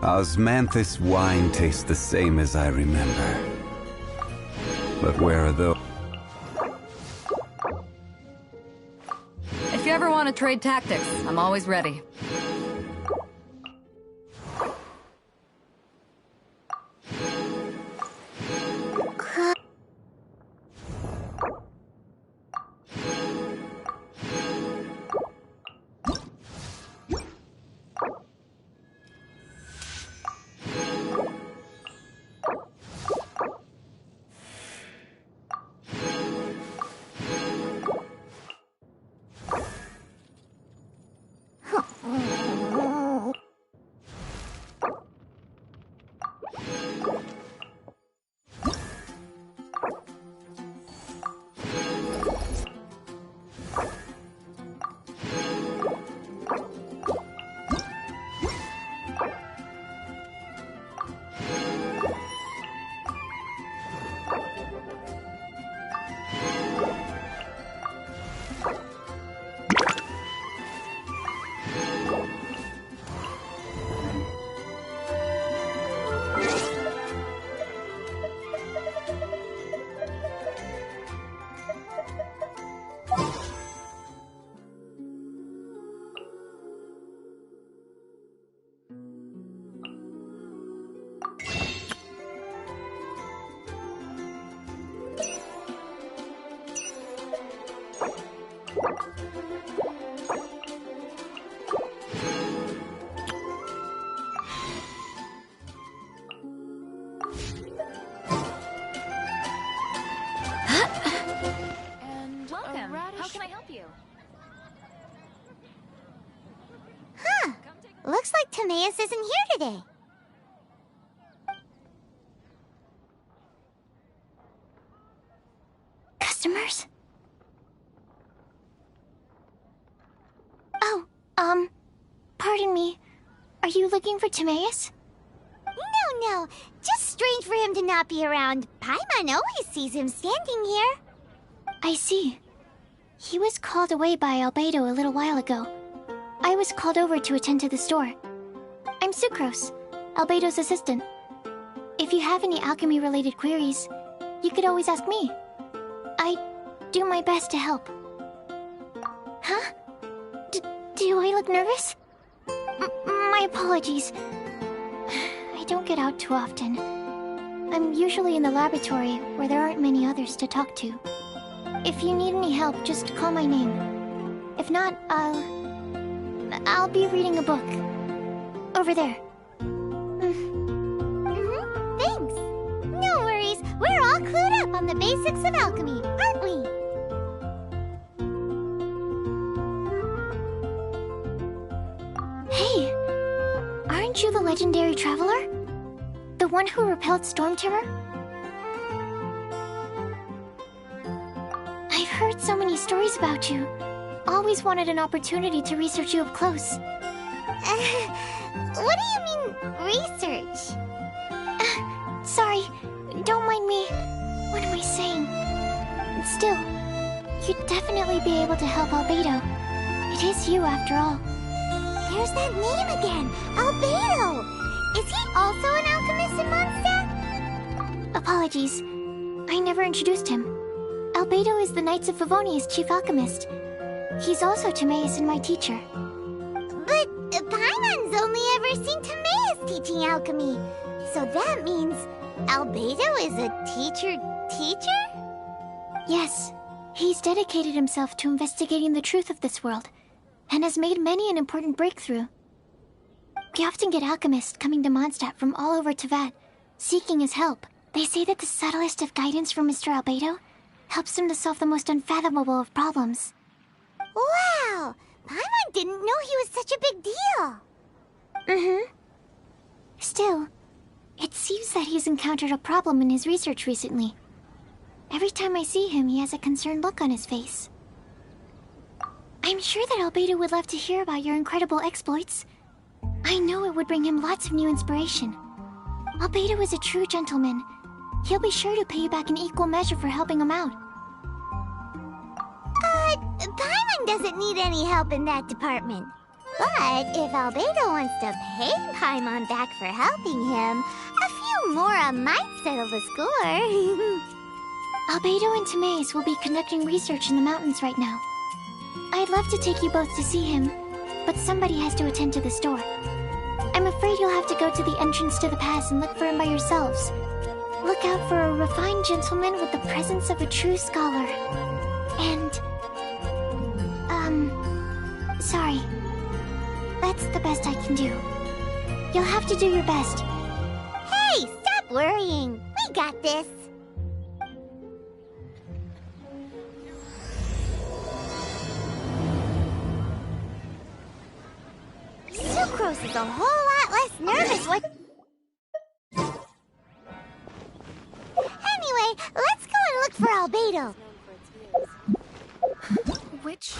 Osmanthus wine tastes the same as I remember. But where are those? If you ever want to trade tactics, I'm always ready. Looks like Timaeus isn't here today. Customers? Oh, pardon me. Are you looking for Timaeus? No. Just strange for him to not be around. Paimon always sees him standing here. I see. He was called away by Albedo a little while ago. I was called over to attend to the store. I'm Sucrose, Albedo's assistant. If you have any alchemy-related queries, you could always ask me. I do my best to help. Huh? Do I look nervous? My apologies. I don't get out too often. I'm usually in the laboratory where there aren't many others to talk to. If you need any help, just call my name. If not, I'll be reading a book. Over there. Thanks. No worries. We're all clued up on the basics of alchemy, aren't we? Hey, aren't you the legendary traveler? The one who repelled Storm Terror? I've heard so many stories about you. Always wanted an opportunity to research you up close. What do you mean, research? Sorry, don't mind me. What am I saying? Still, you'd definitely be able to help Albedo. It is you, after all. There's that name again, Albedo! Is he also an alchemist in Mondstadt? Apologies, I never introduced him. Albedo is the Knights of Favonia's chief alchemist. He's also Timaeus and my teacher. But Paimon's only ever seen Timaeus teaching alchemy. So that means Albedo is a teacher? Yes. He's dedicated himself to investigating the truth of this world, and has made many an important breakthrough. We often get alchemists coming to Mondstadt from all over Teyvat, seeking his help. They say that the subtlest of guidance from Mr. Albedo helps him to solve the most unfathomable of problems. Wow! Paimon didn't know he was such a big deal! Still, it seems that he's encountered a problem in his research recently. Every time I see him, he has a concerned look on his face. I'm sure that Albedo would love to hear about your incredible exploits. I know it would bring him lots of new inspiration. Albedo is a true gentleman. He'll be sure to pay you back in equal measure for helping him out. Paimon doesn't need any help in that department. But if Albedo wants to pay Paimon back for helping him, a few more might settle the score. Albedo and Timaeus will be conducting research in the mountains right now. I'd love to take you both to see him, but somebody has to attend to the store. I'm afraid you'll have to go to the entrance to the pass and look for him by yourselves. Look out for a refined gentleman with the presence of a true scholar. And... sorry. That's the best I can do. You'll have to do your best. Hey, stop worrying! We got this! Sucrose is a whole lot less nervous when... Anyway, let's go and look for Albedo. Which...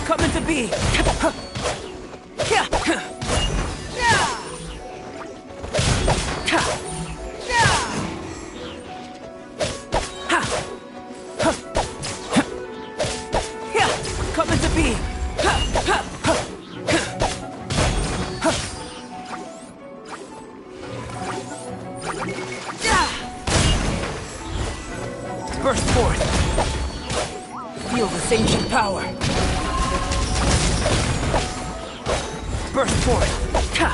Coming to be. Coming to be. Burst forth. Feel this ancient power. Burst forth. Ha!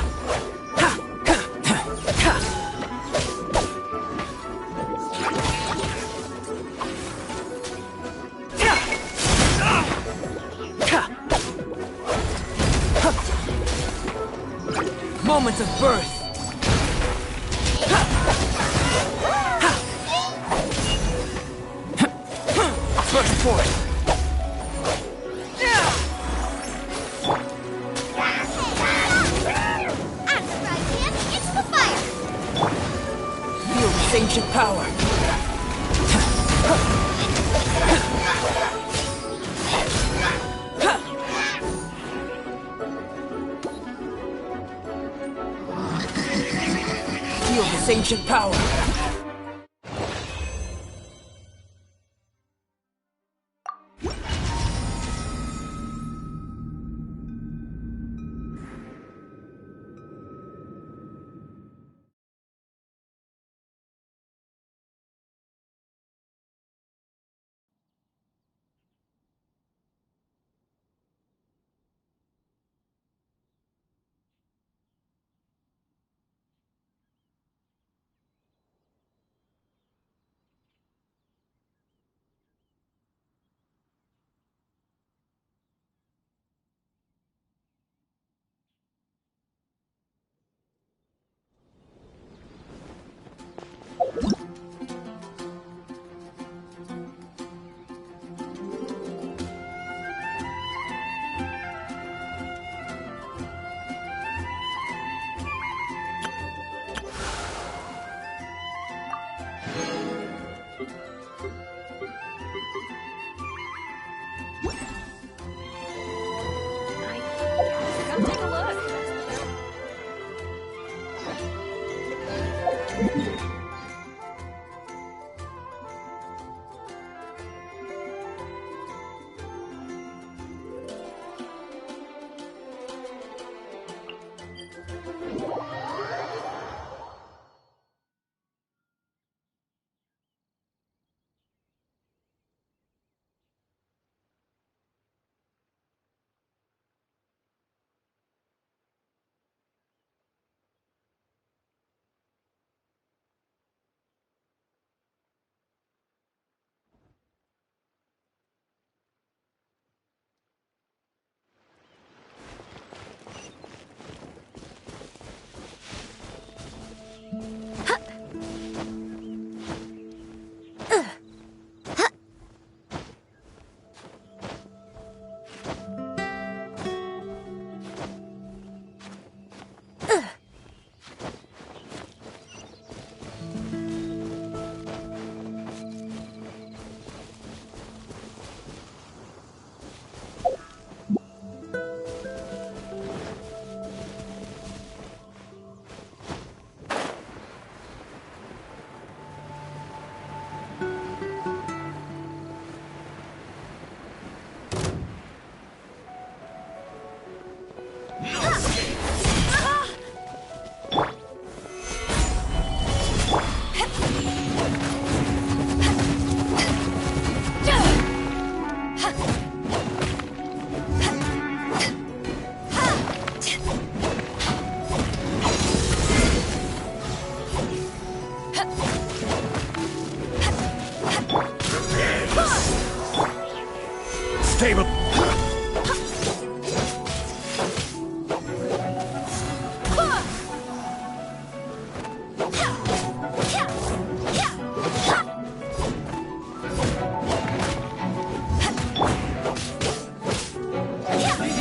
Ha! Ha! Moment of birth. Burst forth. Feel this ancient power. Feel this ancient power. Come take a look.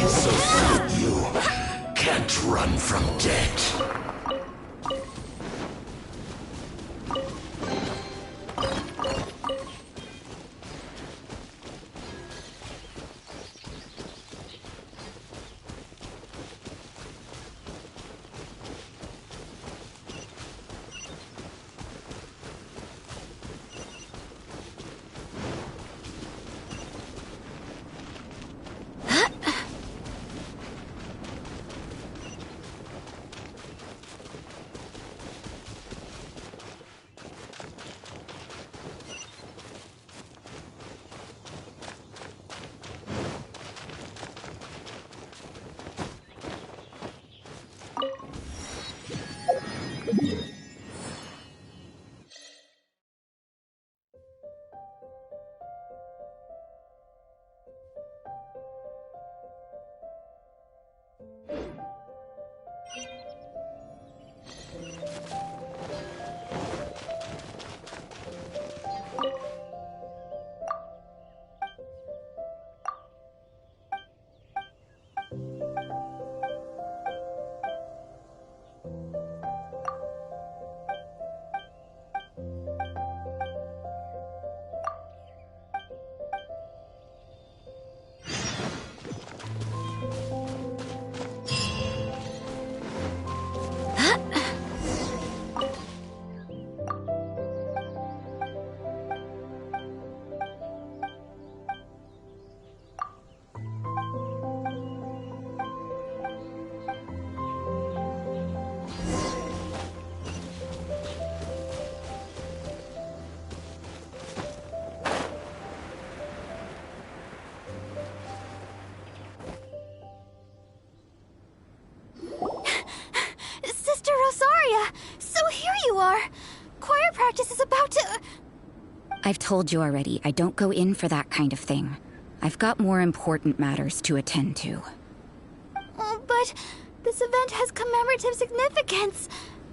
So you can't run from death. Choir practice is about to... I've told you already, I don't go in for that kind of thing. I've got more important matters to attend to. Oh, but this event has commemorative significance.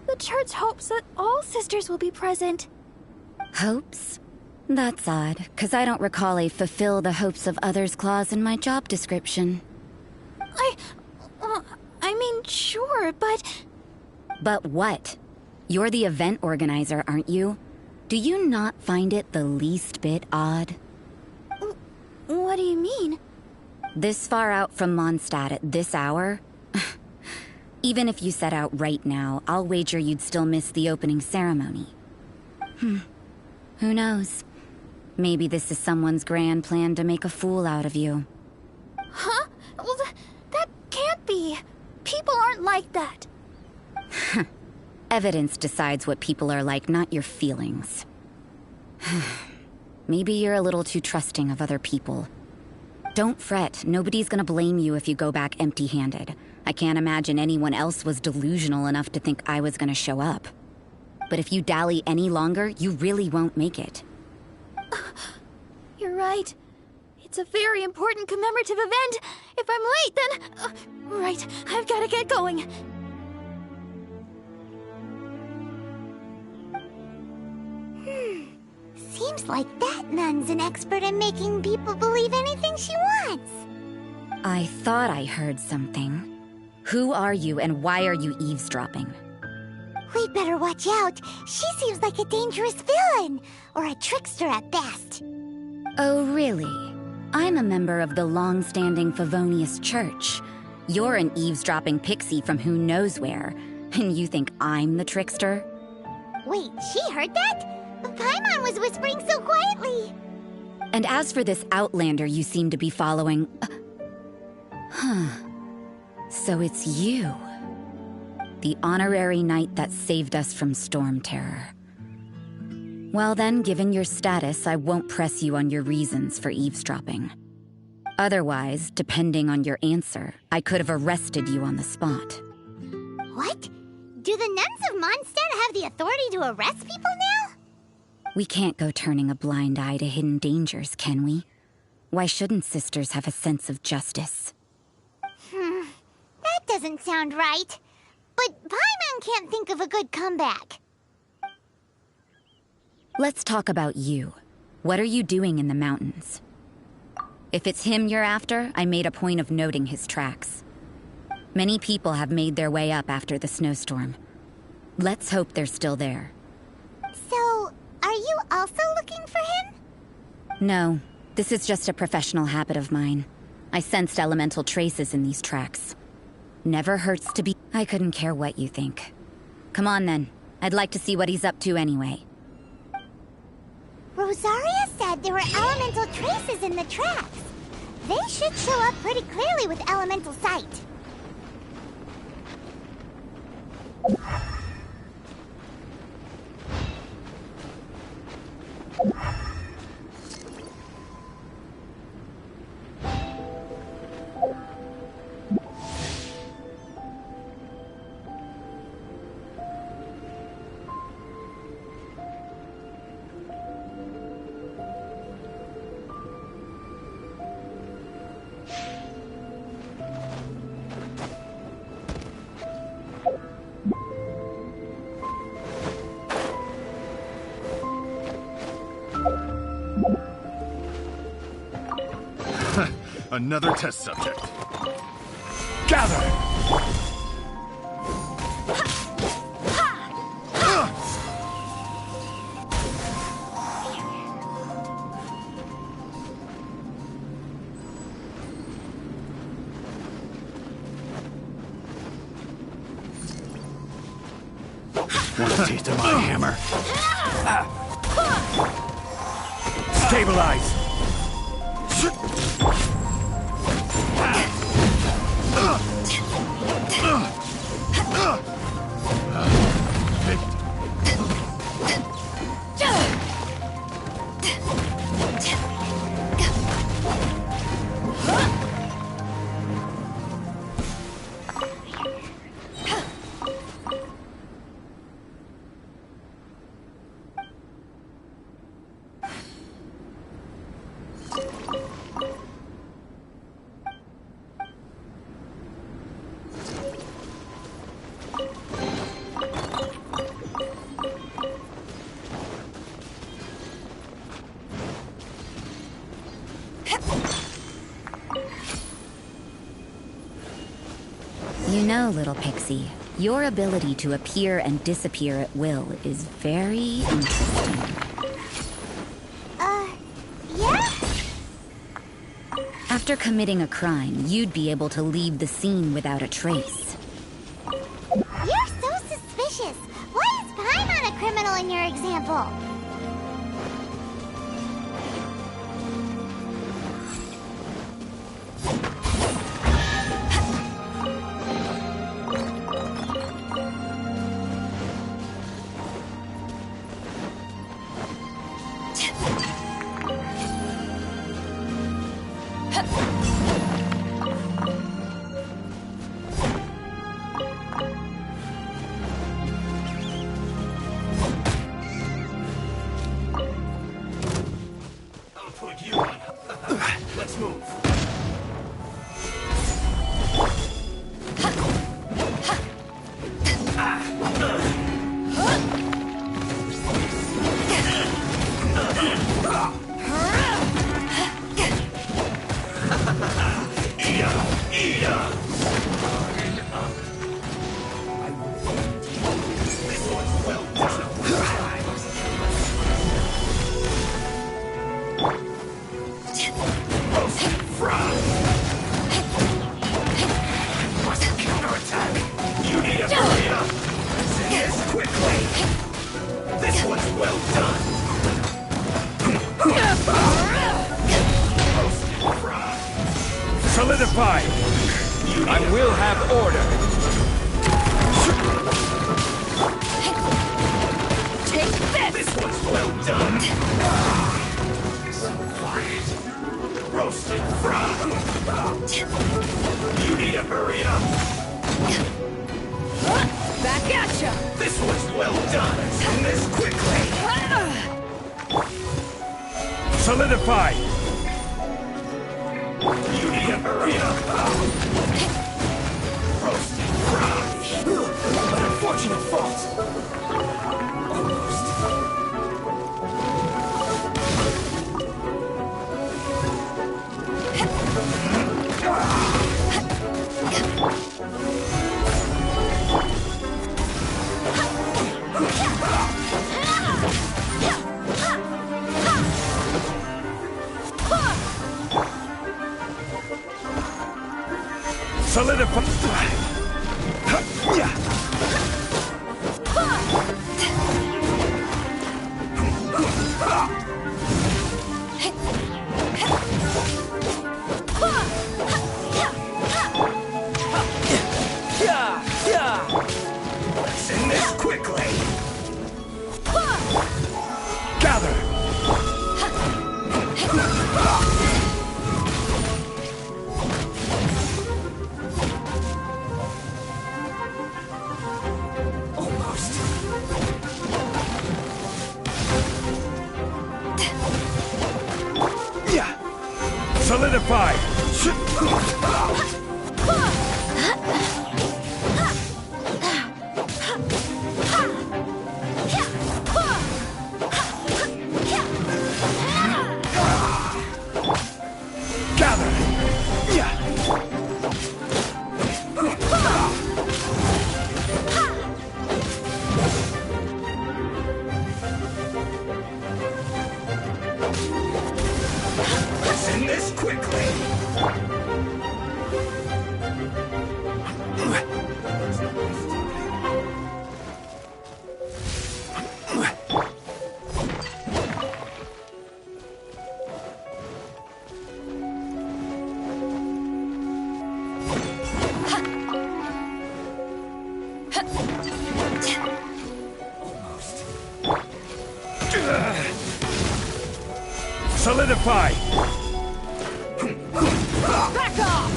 The church hopes that all sisters will be present. Hopes? That's odd, 'cause I don't recall a fulfill the hopes of others clause in my job description. I mean, sure, but... But what? You're the event organizer, aren't you? Do you not find it the least bit odd? What do you mean? This far out from Mondstadt at this hour? Even if you set out right now, I'll wager you'd still miss the opening ceremony. Who knows? Maybe this is someone's grand plan to make a fool out of you. Huh? Well, that can't be. People aren't like that. Evidence decides what people are like, not your feelings. Maybe you're a little too trusting of other people. Don't fret, nobody's gonna blame you if you go back empty-handed. I can't imagine anyone else was delusional enough to think I was gonna show up. But if you dally any longer, you really won't make it. You're right. It's a very important commemorative event. If I'm late, then... right, I've gotta get going. Seems like that nun's an expert in making people believe anything she wants. I thought I heard something. Who are you and why are you eavesdropping? We'd better watch out. She seems like a dangerous villain, or a trickster at best. Oh, really? I'm a member of the long-standing Favonius Church. You're an eavesdropping pixie from who knows where, and you think I'm the trickster? Wait, she heard that? Paimon was whispering so quietly. And as for this outlander you seem to be following... So it's you. The honorary knight that saved us from storm terror. Well then, given your status, I won't press you on your reasons for eavesdropping. Otherwise, depending on your answer, I could have arrested you on the spot. What? Do the nuns of Mondstadt have the authority to arrest people now? We can't go turning a blind eye to hidden dangers, can we? Why shouldn't sisters have a sense of justice? That doesn't sound right. But Paimon can't think of a good comeback. Let's talk about you. What are you doing in the mountains? If it's him you're after, I made a point of noting his tracks. Many people have made their way up after the snowstorm. Let's hope they're still there. So, are you also looking for him? No, this is just a professional habit of mine. I sensed elemental traces in these tracks. Never hurts to be... I couldn't care what you think. Come on then. I'd like to see what he's up to anyway. Rosaria said there were elemental traces in the tracks. They should show up pretty clearly with elemental sight. Another test subject. Gather! Want a taste of my hammer? Stabilize! You know, little pixie, your ability to appear and disappear at will is very interesting. Yeah? After committing a crime, you'd be able to leave the scene without a trace. You're so suspicious. Why is Paimon a criminal in your example? Solidify! I will have order! Take this! This one's well done! Roasted fried! You need to hurry up! Back at ya! This one's well done! And this quickly! Solidify! You need to hurry up! Roasted fried! An unfortunate fault! Almost. Solidify. Let's end this quickly. Gather. Almost. Solidify. Gather. Let's end this quickly. Solidify. Back off!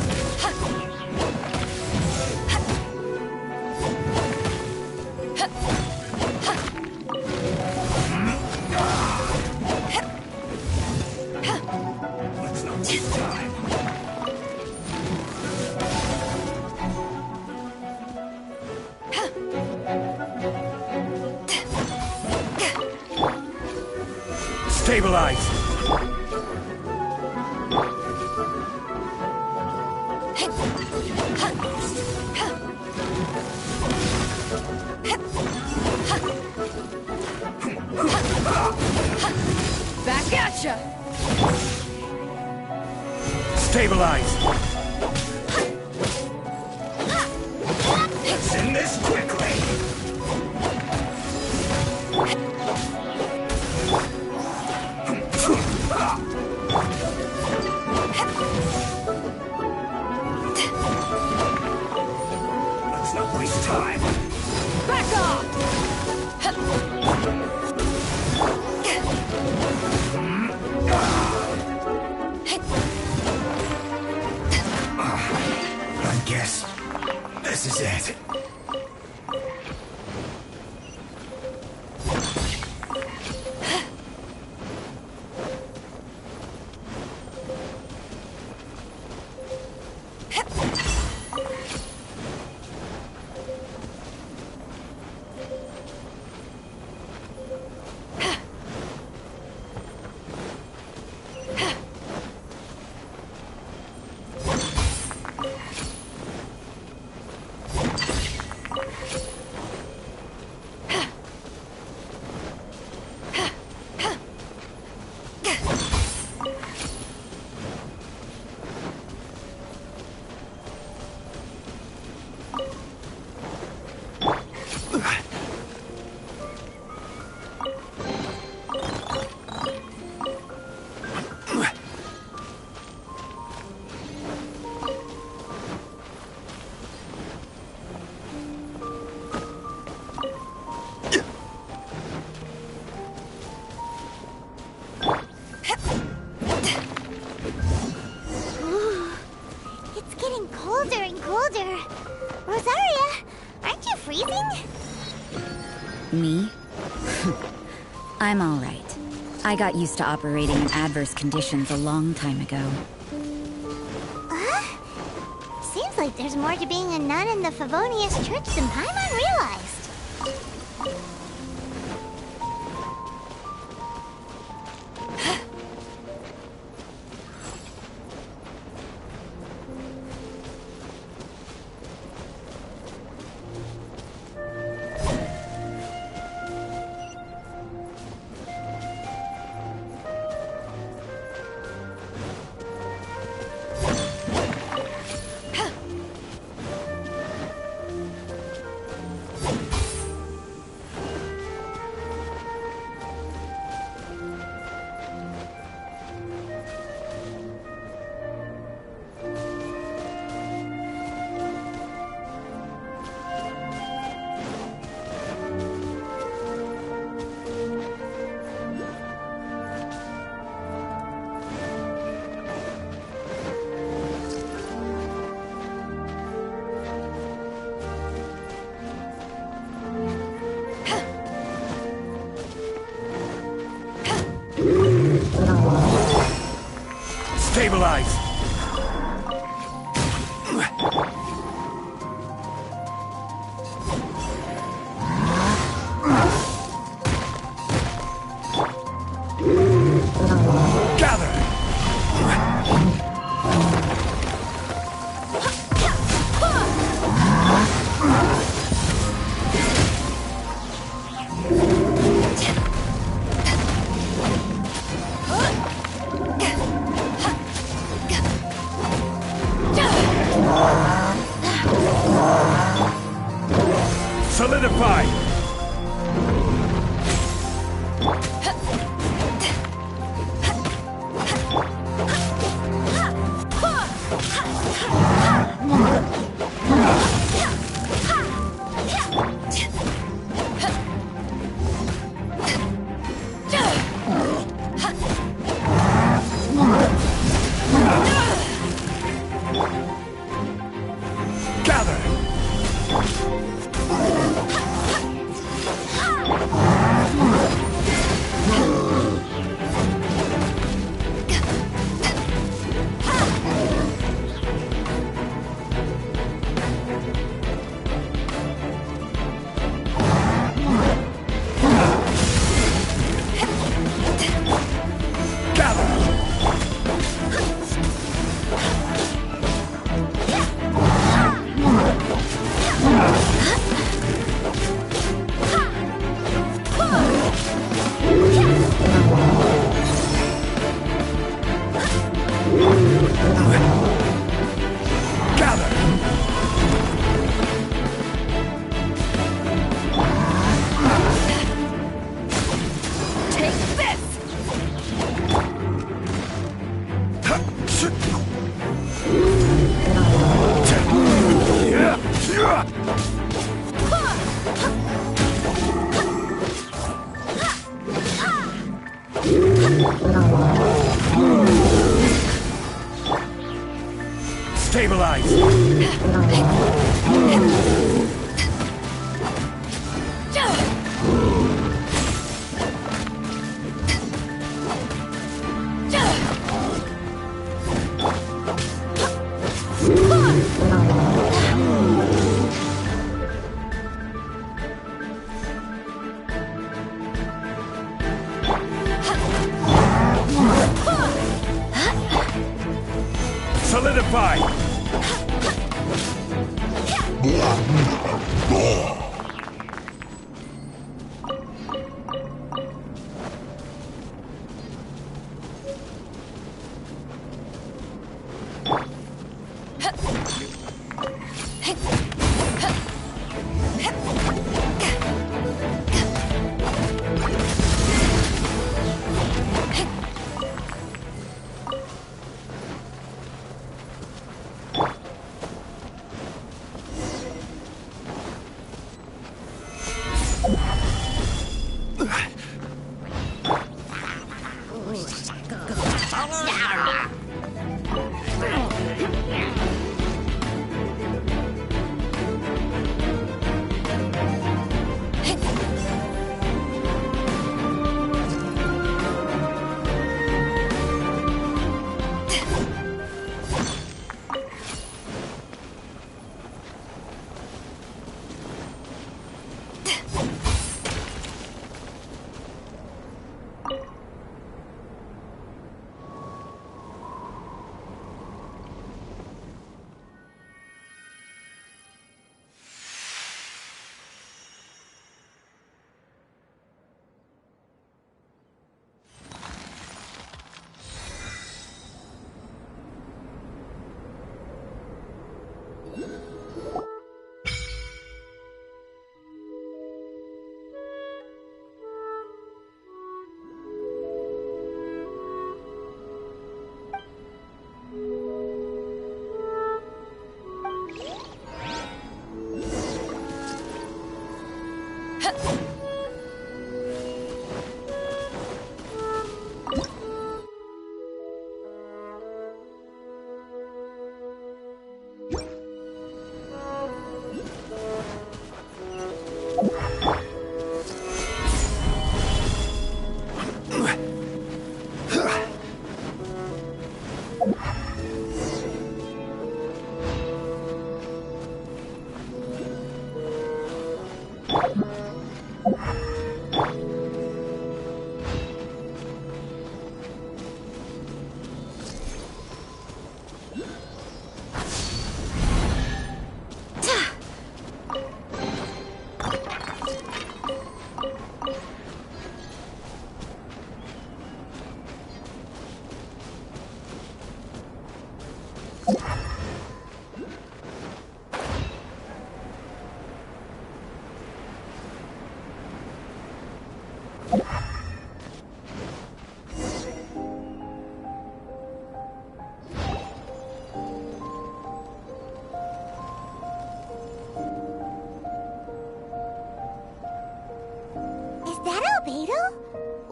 Let's not waste time. Stabilize. Back at ya! Stabilize. Let's end this quickly. Let's not waste time. Back off! I guess this is it. It's getting colder and colder. Rosaria, aren't you freezing? Me? I'm all right. I got used to operating in adverse conditions a long time ago. Seems like there's more to being a nun in the Favonius Church than Paimon realized. Stabilize! Gather! Solidify! Gather! Stabilize! Solidify!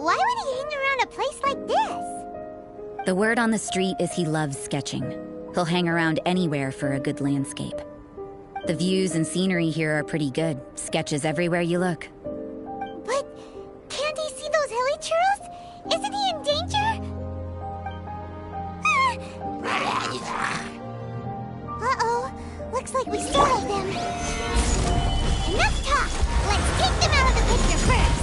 Why would he hang around a place like this? The word on the street is he loves sketching. He'll hang around anywhere for a good landscape. The views and scenery here are pretty good. Sketches everywhere you look. But can't he see those hilichurls? Isn't he in danger? Uh-oh. Looks like we startled them. Enough talk! Let's take them out of the picture first!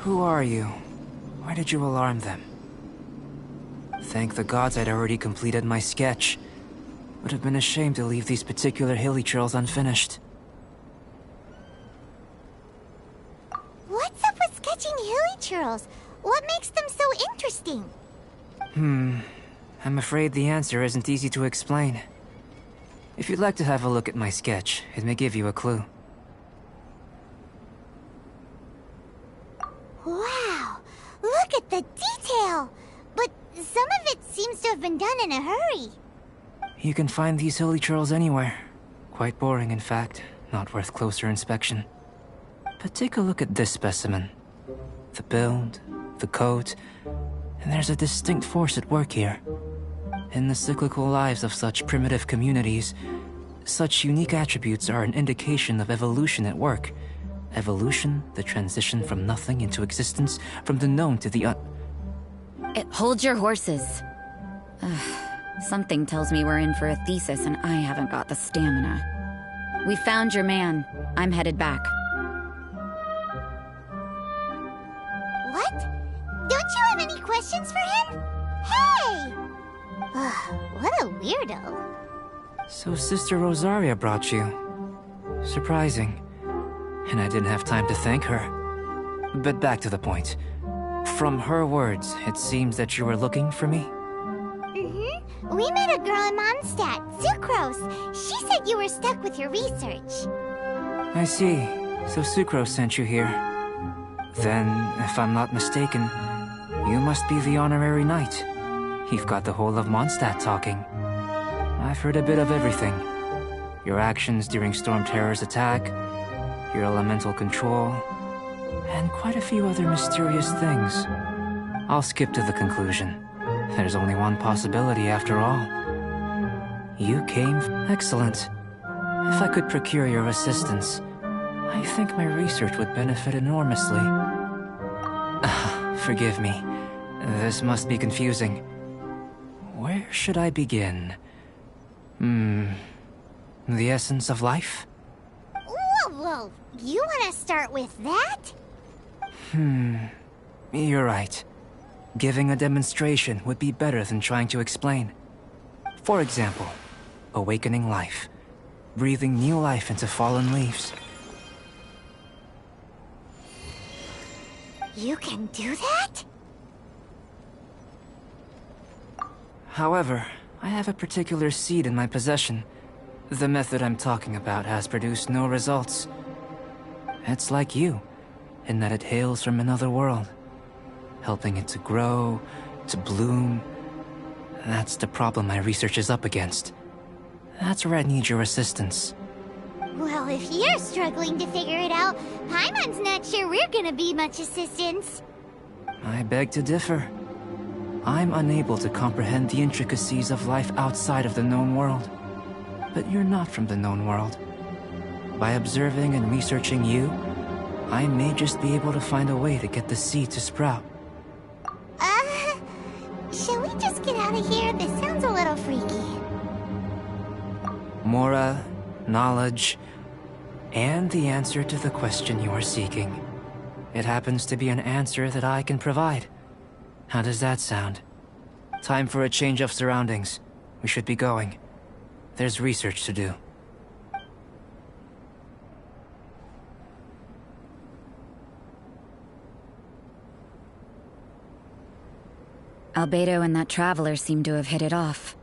Who are you? Why did you alarm them? Thank the gods I'd already completed my sketch. Would have been a shame to leave these particular hilichurls unfinished. What's up with sketching hilichurls? What makes them so interesting? I'm afraid the answer isn't easy to explain. If you'd like to have a look at my sketch, it may give you a clue. Wow! Look at the detail! But some of it seems to have been done in a hurry. You can find these hilichurls anywhere. Quite boring, in fact. Not worth closer inspection. But take a look at this specimen. The build, the coat, and there's a distinct force at work here. In the cyclical lives of such primitive communities, such unique attributes are an indication of evolution at work. Evolution, the transition from nothing into existence, from the known to the Hold your horses. Something tells me we're in for a thesis and I haven't got the stamina. We found your man. I'm headed back. What? Don't you have any questions for him? Hey! What a weirdo. So Sister Rosaria brought you. Surprising. And I didn't have time to thank her. But back to the point. From her words, it seems that you were looking for me? We met a girl in Mondstadt, Sucrose. She said you were stuck with your research. I see. So Sucrose sent you here. Then, if I'm not mistaken, you must be the honorary knight. You've got the whole of Mondstadt talking. I've heard a bit of everything. Your actions during Storm Terror's attack, your elemental control, and quite a few other mysterious things. I'll skip to the conclusion. There's only one possibility after all. You came... Excellent. If I could procure your assistance, I think my research would benefit enormously. Forgive me. This must be confusing. Where should I begin? The essence of life? Whoa. You want to start with that? You're right. Giving a demonstration would be better than trying to explain. For example, awakening life. Breathing new life into fallen leaves. You can do that? However, I have a particular seed in my possession. The method I'm talking about has produced no results. It's like you, in that it hails from another world. Helping it to grow, to bloom. That's the problem my research is up against. That's where I need your assistance. Well, if you're struggling to figure it out, Paimon's not sure we're gonna be much assistance. I beg to differ. I'm unable to comprehend the intricacies of life outside of the known world. But you're not from the known world. By observing and researching you, I may just be able to find a way to get the seed to sprout. Shall we just get out of here? This sounds a little freaky. Mora, knowledge, and the answer to the question you are seeking. It happens to be an answer that I can provide. How does that sound? Time for a change of surroundings. We should be going. There's research to do. Albedo and that traveler seem to have hit it off.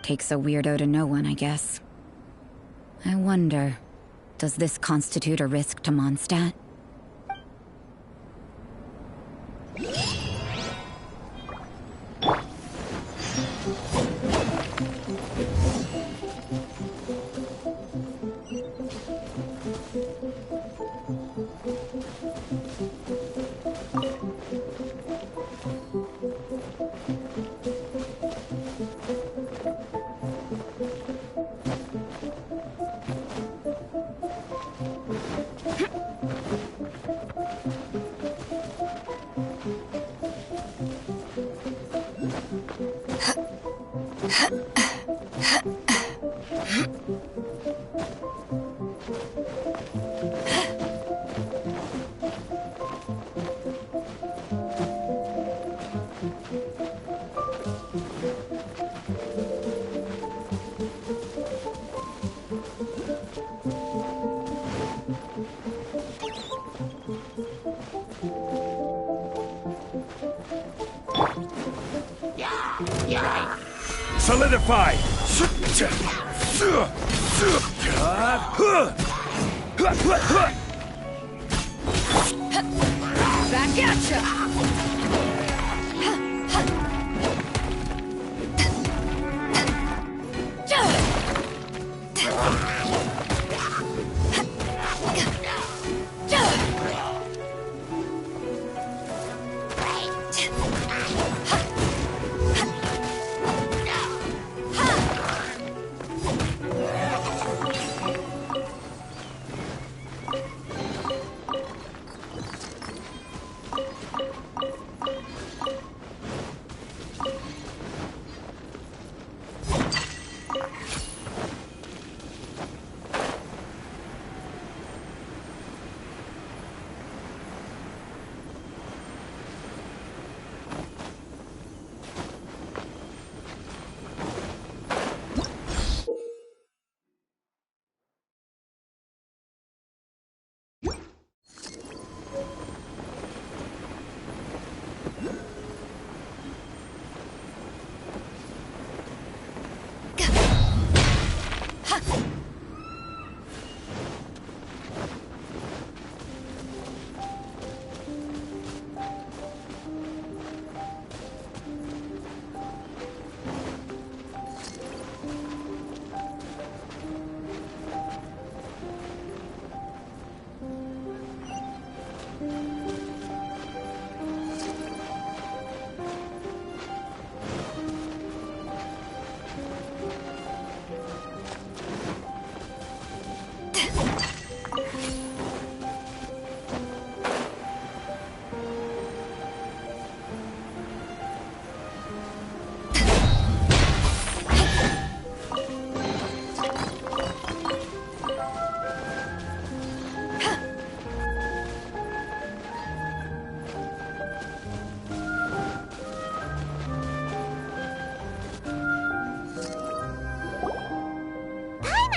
Takes a weirdo to know one, I guess. I wonder, does this constitute a risk to Mondstadt? Solidify! Back at ya!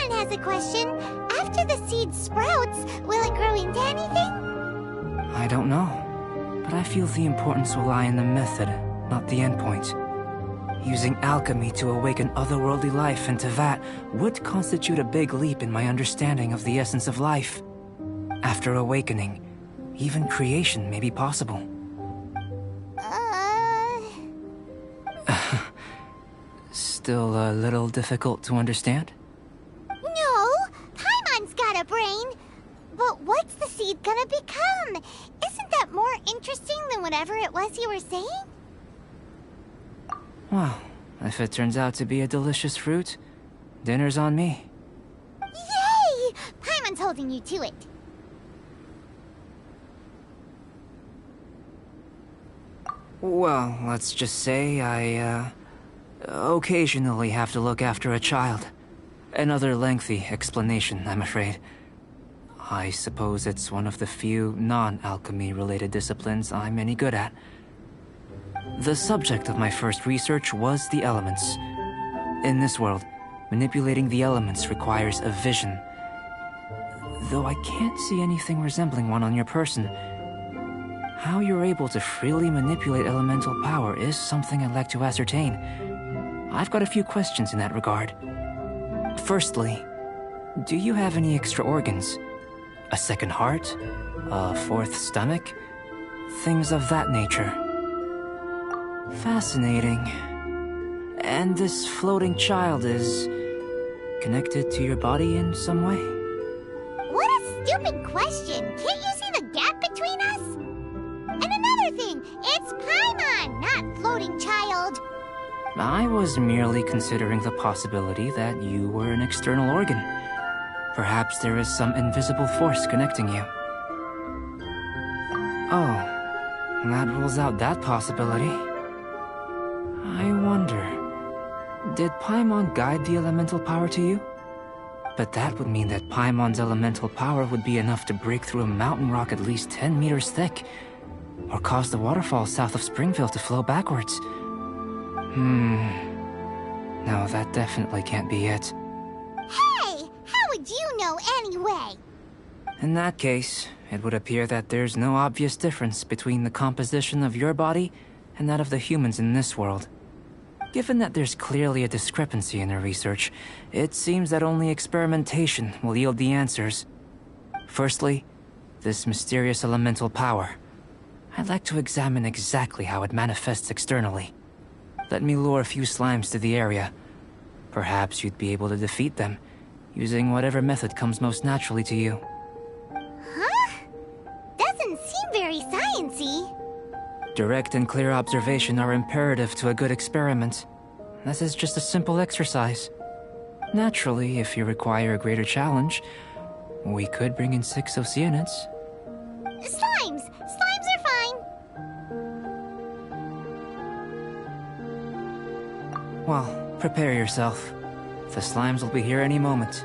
Has a question. After the seed sprouts, will it grow into anything? I don't know, but I feel the importance will lie in the method, not the endpoint. Using alchemy to awaken otherworldly life into that would constitute a big leap in my understanding of the essence of life. After awakening, even creation may be possible. Still a little difficult to understand? But what's the seed gonna become? Isn't that more interesting than whatever it was you were saying? Well, if it turns out to be a delicious fruit, dinner's on me. Yay! Paimon's holding you to it. Well, let's just say I, occasionally have to look after a child. Another lengthy explanation, I'm afraid. I suppose it's one of the few non-alchemy related disciplines I'm any good at. The subject of my first research was the elements. In this world, manipulating the elements requires a vision. Though I can't see anything resembling one on your person, how you're able to freely manipulate elemental power is something I'd like to ascertain. I've got a few questions in that regard. Firstly, do you have any extra organs? A second heart? A fourth stomach? Things of that nature. Fascinating. And this floating child is connected to your body in some way? What a stupid a question. Can't you see the gap between us? And another thing, it's Paimon, not floating child. I was merely considering the possibility that you were an external organ. Perhaps there is some invisible force connecting you. Oh, that rules out that possibility. I wonder, did Paimon guide the elemental power to you? But that would mean that Paimon's elemental power would be enough to break through a mountain rock at least 10 meters thick, or cause the waterfall south of Springville to flow backwards. No, that definitely can't be it. Hey, how would you know anyway? In that case, it would appear that there's no obvious difference between the composition of your body and that of the humans in this world. Given that there's clearly a discrepancy in our research, it seems that only experimentation will yield the answers. Firstly, this mysterious elemental power. I'd like to examine exactly how it manifests externally. Let me lure a few slimes to the area. Perhaps you'd be able to defeat them, using whatever method comes most naturally to you. Huh? Doesn't seem very sciencey. Direct and clear observation are imperative to a good experiment. This is just a simple exercise. Naturally, if you require a greater challenge, we could bring in 6 Oceanids. Slimes! Slimes are fine! Well, prepare yourself. The slimes will be here any moment.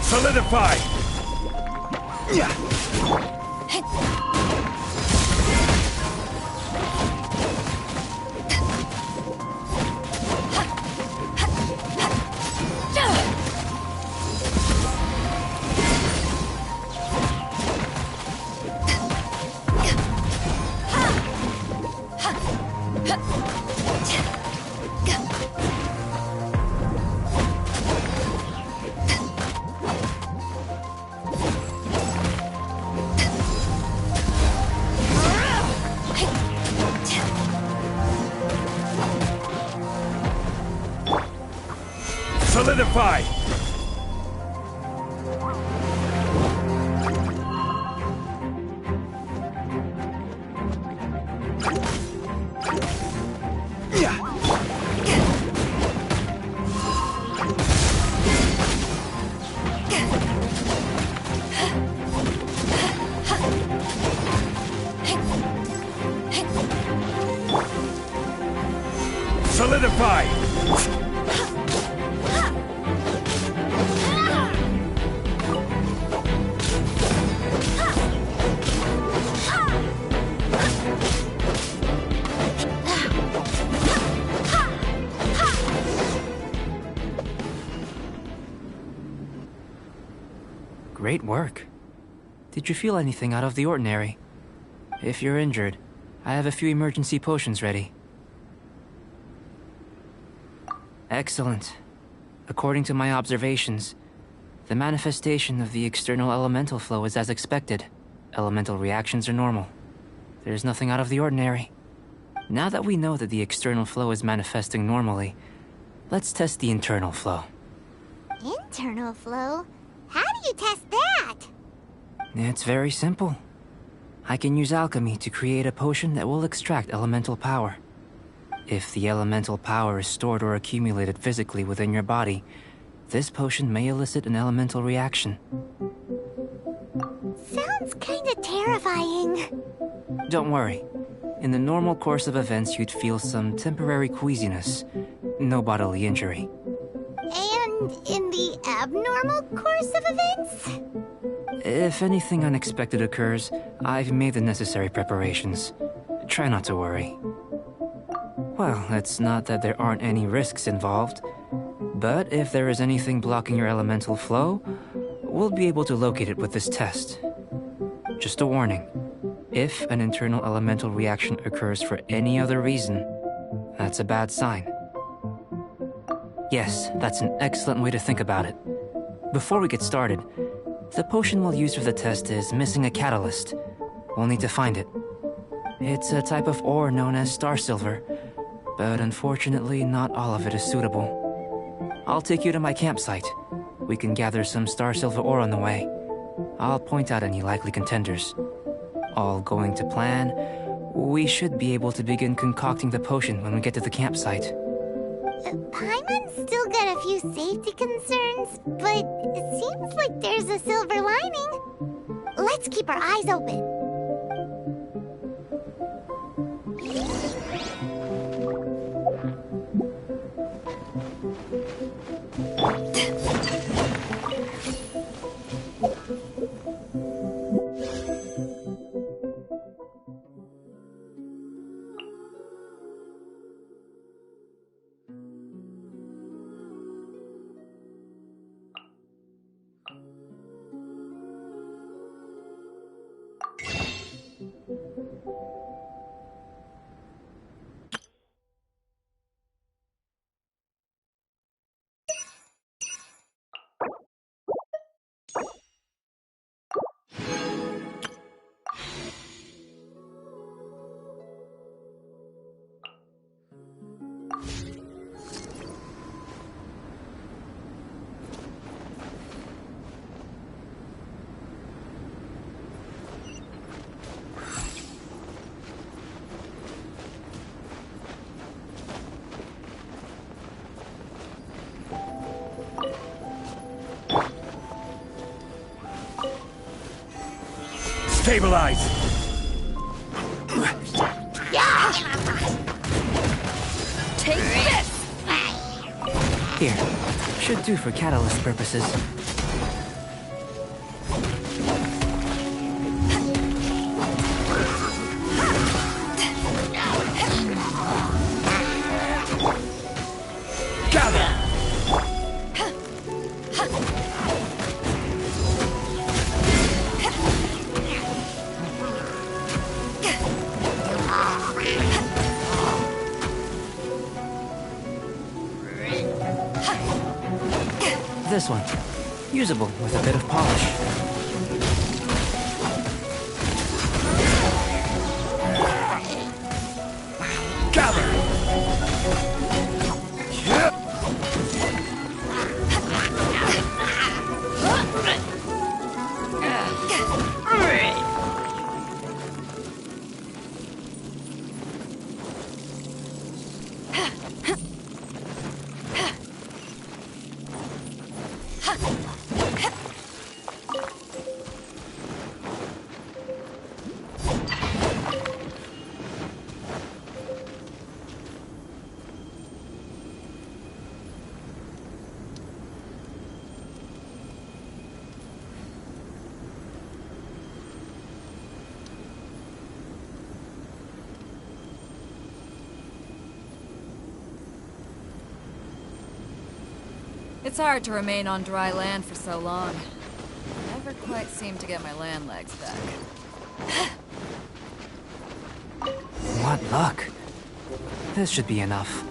Solidify! Solidify! Solidify! Great work. Did you feel anything out of the ordinary? If you're injured, I have a few emergency potions ready. Excellent. According to my observations, the manifestation of the external elemental flow is as expected. Elemental reactions are normal. There's nothing out of the ordinary. Now that we know that the external flow is manifesting normally, let's test the internal flow. Internal flow? How do you test that? It's very simple. I can use alchemy to create a potion that will extract elemental power. If the elemental power is stored or accumulated physically within your body, this potion may elicit an elemental reaction. Sounds kinda terrifying. Don't worry. In the normal course of events, you'd feel some temporary queasiness. No bodily injury. And in the abnormal course of events? If anything unexpected occurs, I've made the necessary preparations. Try not to worry. Well, it's not that there aren't any risks involved, but if there is anything blocking your elemental flow, we'll be able to locate it with this test. Just a warning. If an internal elemental reaction occurs for any other reason, that's a bad sign. Yes, that's an excellent way to think about it. Before we get started, the potion we'll use for the test is missing a catalyst. We'll need to find it. It's a type of ore known as star silver. but unfortunately not all of it is suitable. I'll take you to my campsite. We can gather some star silver ore on the way. I'll point out any likely contenders. All going to plan, we should be able to begin concocting the potion when we get to the campsite. Paimon's still got a few safety concerns, but it seems like there's a silver lining. Let's keep our eyes open. Stabilize! Take this! Here, should do for catalyst purposes. This one. Usable with a bit of polish. Gather! It's hard to remain on dry land for so long. Never quite seem to get my land legs back. What luck. This should be enough.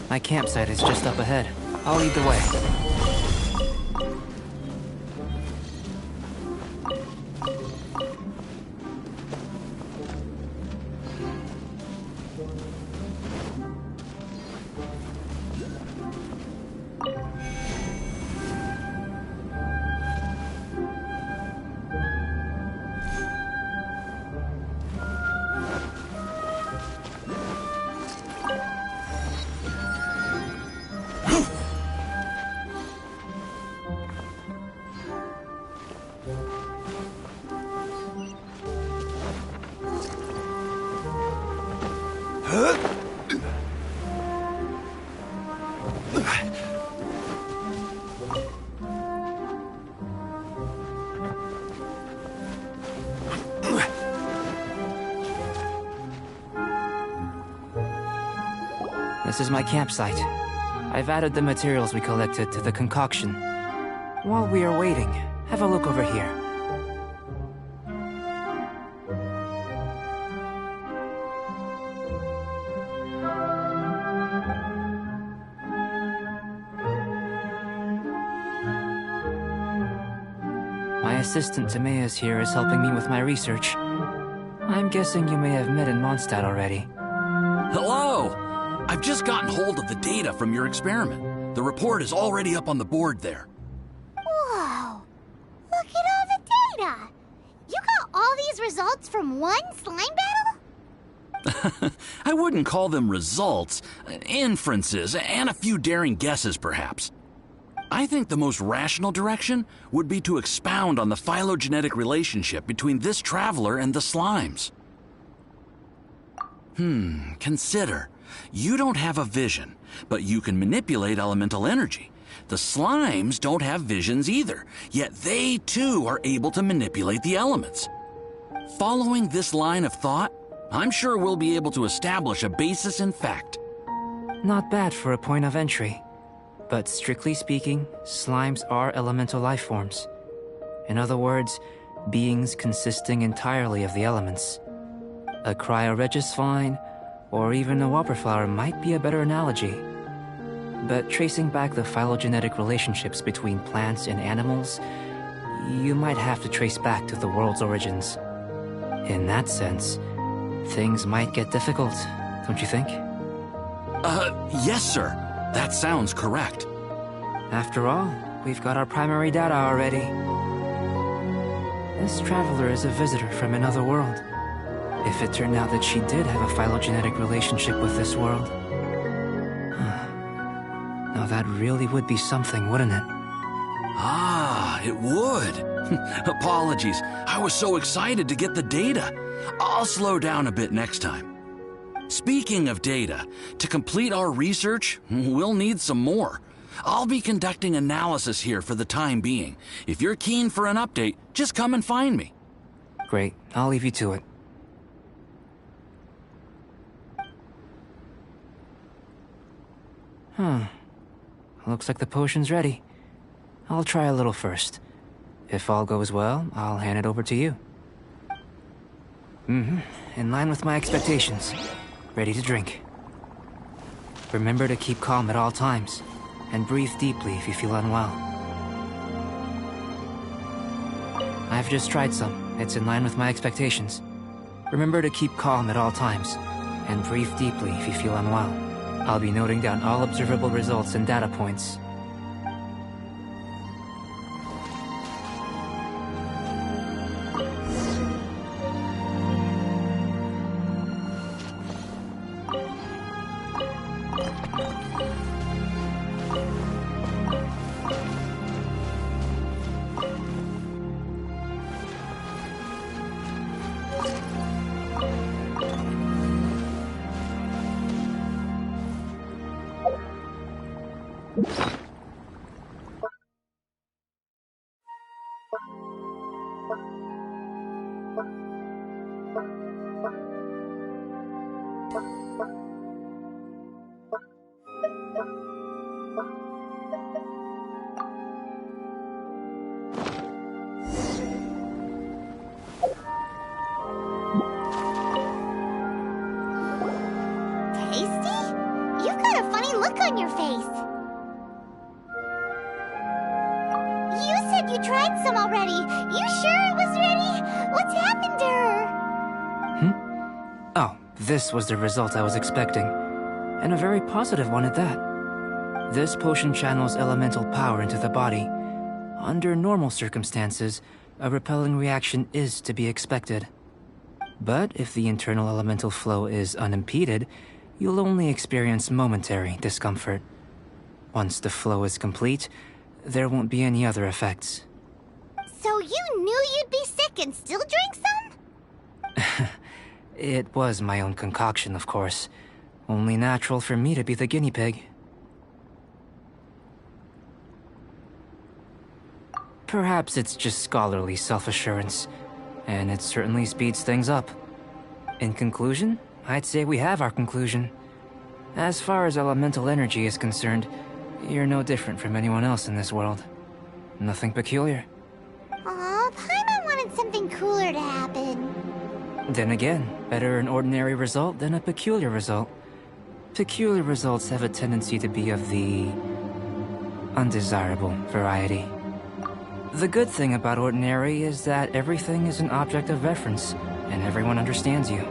My campsite is just up ahead. I'll lead the way. This is my campsite. I've added the materials we collected to the concoction. While we are waiting, have a look over here. My assistant Timaeus here is helping me with my research. I'm guessing you may have met in Mondstadt already. Hello! I've just gotten hold of the data from your experiment. The report is already up on the board there. Whoa! Look at all the data! You got all these results from one slime battle? I wouldn't call them results, inferences, and a few daring guesses, perhaps. I think the most rational direction would be to expound on the phylogenetic relationship between this traveler and the slimes. Consider. You don't have a vision, but you can manipulate elemental energy. The slimes don't have visions either, yet they too are able to manipulate the elements. Following this line of thought, I'm sure we'll be able to establish a basis in fact. Not bad for a point of entry. But strictly speaking, slimes are elemental life forms. In other words, beings consisting entirely of the elements. A cryoregis vine, or even a wildflower might be a better analogy. But tracing back the phylogenetic relationships between plants and animals, you might have to trace back to the world's origins. In that sense, things might get difficult, don't you think? Yes, sir. That sounds correct. After all, we've got our primary data already. This traveler is a visitor from another world. If it turned out that she did have a phylogenetic relationship with this world... Now that really would be something, wouldn't it? Ah, it would. Apologies. I was so excited to get the data. I'll slow down a bit next time. Speaking of data, to complete our research, we'll need some more. I'll be conducting analysis here for the time being. If you're keen for an update, just come and find me. Great. I'll leave you to it. Looks like the potion's ready. I'll try a little first. If all goes well, I'll hand it over to you. In line with my expectations. Ready to drink. Remember to keep calm at all times, and breathe deeply if you feel unwell. I've just tried some. It's in line with my expectations. Remember to keep calm at all times, and breathe deeply if you feel unwell. I'll be noting down all observable results and data points. This was the result I was expecting, and a very positive one at that. This potion channels elemental power into the body. Under normal circumstances, a repelling reaction is to be expected. But if the internal elemental flow is unimpeded, you'll only experience momentary discomfort. Once the flow is complete, there won't be any other effects. So you knew you'd be sick and still drink some? It was my own concoction, of course. Only natural for me to be the guinea pig. Perhaps it's just scholarly self-assurance, and it certainly speeds things up. In conclusion, I'd say we have our conclusion. As far as elemental energy is concerned, you're no different from anyone else in this world. Nothing peculiar. Aw, Paimon wanted something cooler to happen. Then again, better an ordinary result than a peculiar result. Peculiar results have a tendency to be of the undesirable variety. The good thing about ordinary is that everything is an object of reference, and everyone understands you.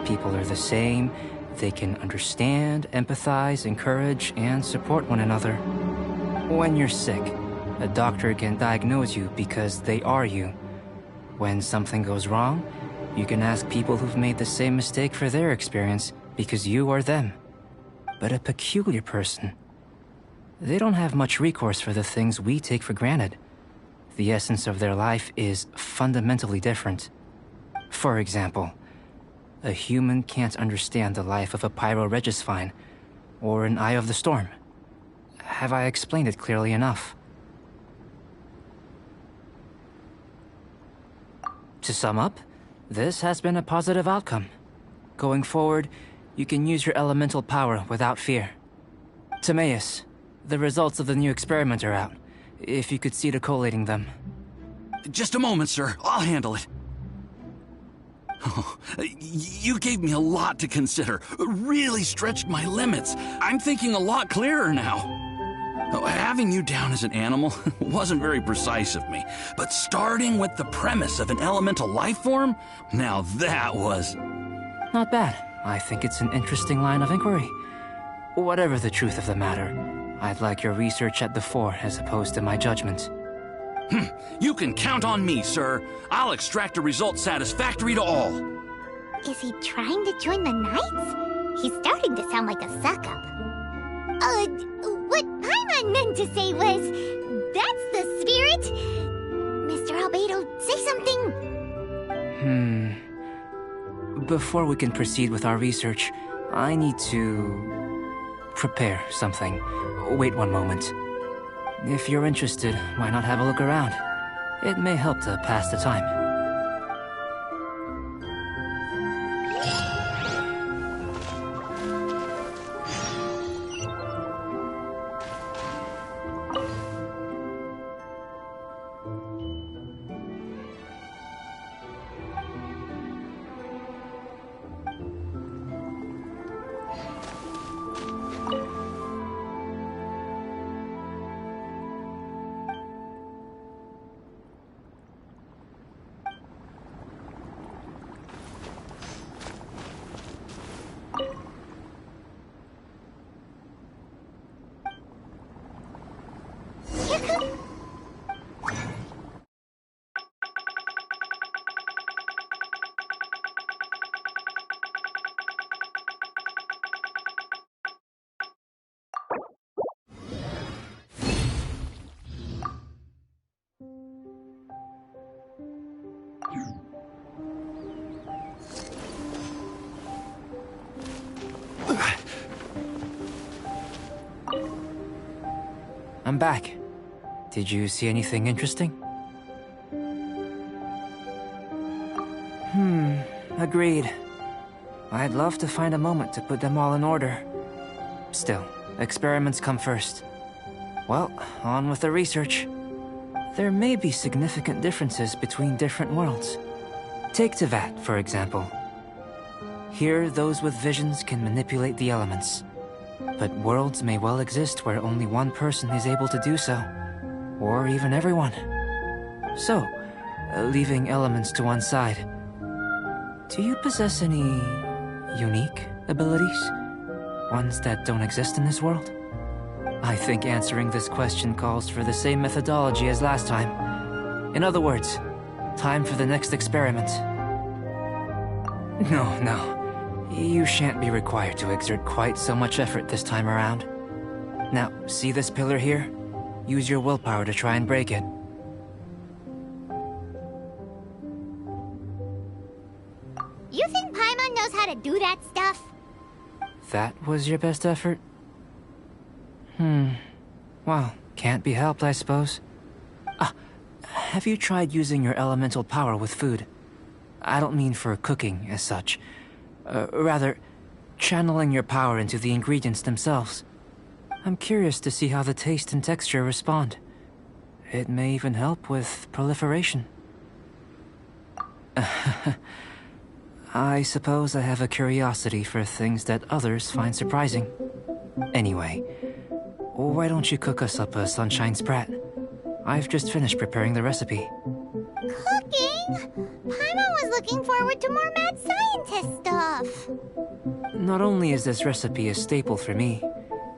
People are the same, They can understand, empathize, encourage, and support one another. When you're sick, a doctor can diagnose you because they are you. When something goes wrong, you can ask people who've made the same mistake for their experience because you are them. But a peculiar person, they don't have much recourse for the things we take for granted. The essence of their life is fundamentally different. For example, a human can't understand the life of a pyro-regisvine or an Eye of the Storm. Have I explained it clearly enough? To sum up, this has been a positive outcome. Going forward, you can use your elemental power without fear. Timaeus, the results of the new experiment are out. If you could see to collating them. Just a moment, sir. I'll handle it. Oh, you gave me a lot to consider. Really stretched my limits. I'm thinking a lot clearer now. Having you down as an animal wasn't very precise of me, but starting with the premise of an elemental life form, now that was... Not bad. I think it's an interesting line of inquiry. Whatever the truth of the matter, I'd like your research at the fore as opposed to my judgment. You can count on me, sir. I'll extract a result satisfactory to all. Is he trying to join the Knights? He's starting to sound like a suck-up. What Paimon meant to say was, that's the spirit. Mr. Albedo, say something. Before we can proceed with our research, I need to prepare something. Wait one moment. If you're interested, why not have a look around? It may help to pass the time. I'm back. Did you see anything interesting? Agreed. I'd love to find a moment to put them all in order. Still, experiments come first. Well, on with the research. There may be significant differences between different worlds. Take Tevat, for example. Here, those with visions can manipulate the elements. But worlds may well exist where only one person is able to do so. Or even everyone. So, leaving elements to one side, do you possess any unique abilities? Ones that don't exist in this world? I think answering this question calls for the same methodology as last time. In other words, time for the next experiment. No. You shan't be required to exert quite so much effort this time around. Now, see this pillar here? Use your willpower to try and break it. You think Paimon knows how to do that stuff? That was your best effort? Well, can't be helped, I suppose. Have you tried using your elemental power with food? I don't mean for cooking, as such. Rather, channeling your power into the ingredients themselves. I'm curious to see how the taste and texture respond. It may even help with proliferation. I suppose I have a curiosity for things that others find surprising. Anyway, why don't you cook us up a sunshine sprat? I've just finished preparing the recipe. Cooking? Paimon was looking forward to more mad scientist stuff. Not only is this recipe a staple for me,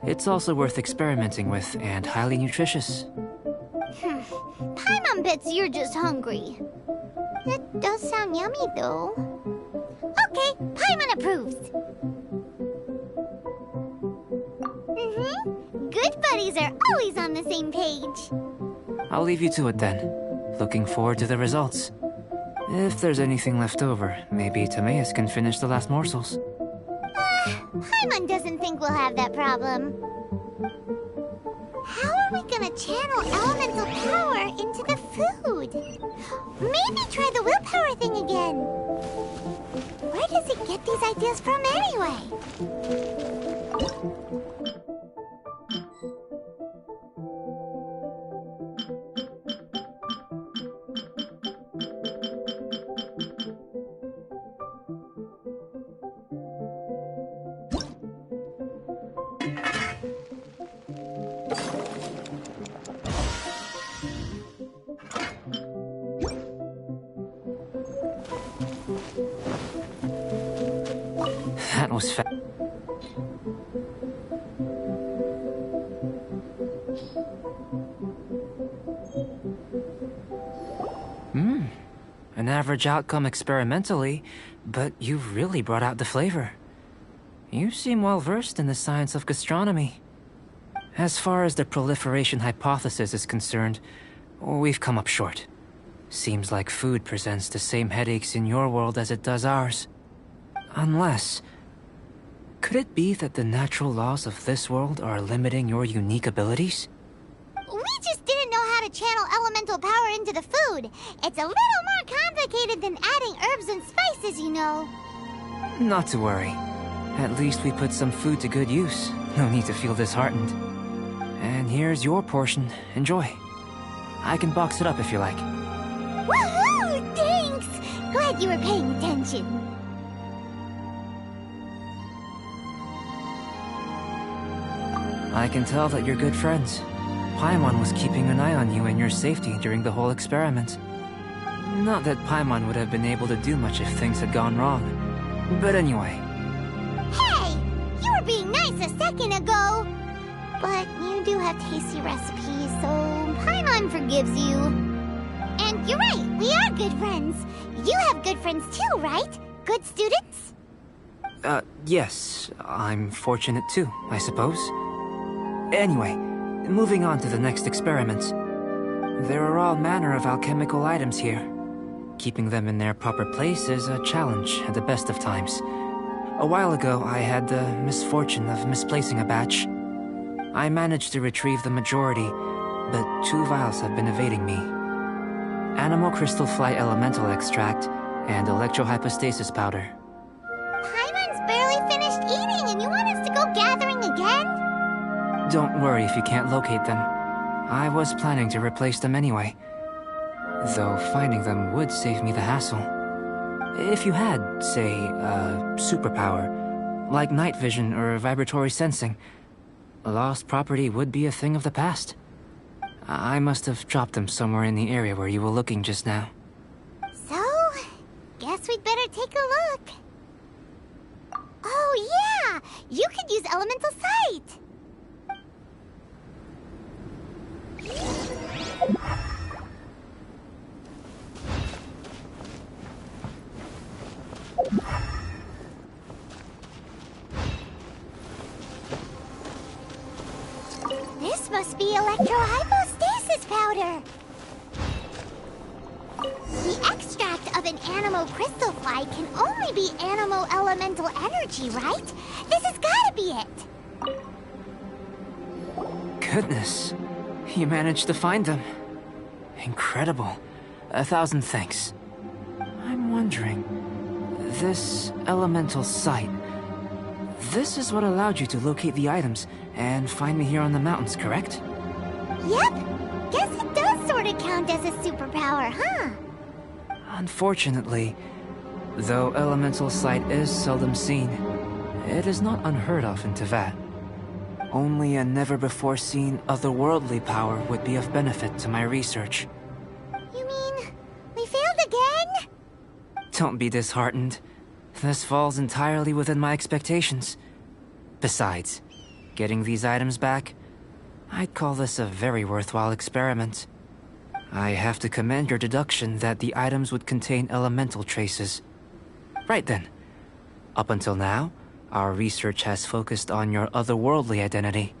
it's also worth experimenting with and highly nutritious. Paimon bets you're just hungry. It does sound yummy, though. Okay, Paimon approves. Good buddies are always on the same page. I'll leave you to it then. Looking forward to the results. If there's anything left over, maybe Timaeus can finish the last morsels. Paimon doesn't think we'll have that problem. How are we gonna channel elemental power into the food? Maybe try the willpower thing again. Where does he get these ideas from anyway? That was fa- An average outcome experimentally, but you've really brought out the flavor. You seem well versed in the science of gastronomy. As far as the proliferation hypothesis is concerned, we've come up short. Seems like food presents the same headaches in your world as it does ours. Unless... could it be that the natural laws of this world are limiting your unique abilities? We just didn't know how to channel elemental power into the food. It's a little more complicated than adding herbs and spices, you know. Not to worry. At least we put some food to good use. No need to feel disheartened. And here's your portion. Enjoy. I can box it up if you like. Woohoo! Thanks! Glad you were paying attention. I can tell that you're good friends. Paimon was keeping an eye on you and your safety during the whole experiment. Not that Paimon would have been able to do much if things had gone wrong. But anyway. Hey! You were being nice a second ago! But you do have tasty recipes, so Paimon forgives you. And you're right, we are good friends. You have good friends too, right? Good students? Yes. I'm fortunate too, I suppose. Anyway, moving on to the next experiment. There are all manner of alchemical items here. Keeping them in their proper place is a challenge at the best of times. A while ago, I had the misfortune of misplacing a batch. I managed to retrieve the majority, but 2 vials have been evading me. Animal crystal fly elemental extract and electrohypostasis powder. Paimon's barely finished eating and you want us to go gathering again? Don't worry if you can't locate them. I was planning to replace them anyway. Though finding them would save me the hassle. If you had, say, a superpower, like night vision or vibratory sensing, lost property would be a thing of the past. I must have dropped them somewhere in the area where you were looking just now. So, guess we'd better take a look. Oh yeah! You could use elemental sight! This must be electrohypostasis powder. The extract of an animal crystal fly can only be animal elemental energy, right? This has gotta be it. Goodness, you managed to find them. Incredible. 1,000 thanks. I'm wondering, this elemental sight, this is what allowed you to locate the items and find me here on the mountains, correct? Yep. Guess it does sort of count as a superpower, huh? Unfortunately, though elemental sight is seldom seen, it is not unheard of in Teyvat. Only a never-before-seen otherworldly power would be of benefit to my research. You mean, we Don't be disheartened. This falls entirely within my expectations. Besides, getting these items back, I'd call this a very worthwhile experiment. I have to commend your deduction that the items would contain elemental traces. Right then. Up until now, our research has focused on your otherworldly identity.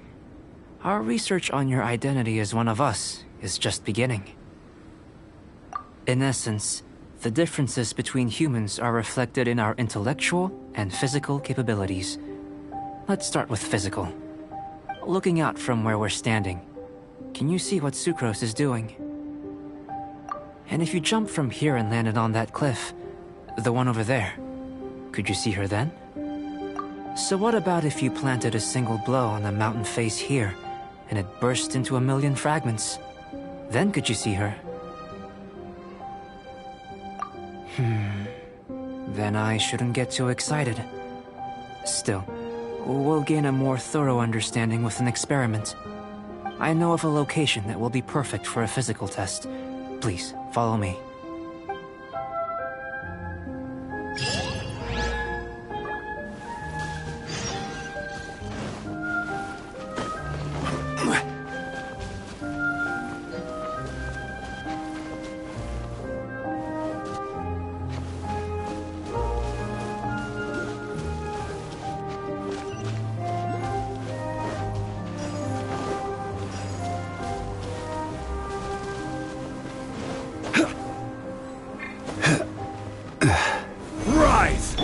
Our research on your identity as one of us is just beginning. In essence, the differences between humans are reflected in our intellectual and physical capabilities. Let's start with physical. Looking out from where we're standing, can you see what Sucrose is doing? And if you jump from here and landed on that cliff, the one over there, could you see her then? So what about if you planted a single blow on the mountain face here, and it burst into 1,000,000 fragments? Then could you see her? Then I shouldn't get too excited. Still, we'll gain a more thorough understanding with an experiment. I know of a location that will be perfect for a physical test. Please, follow me. Rise!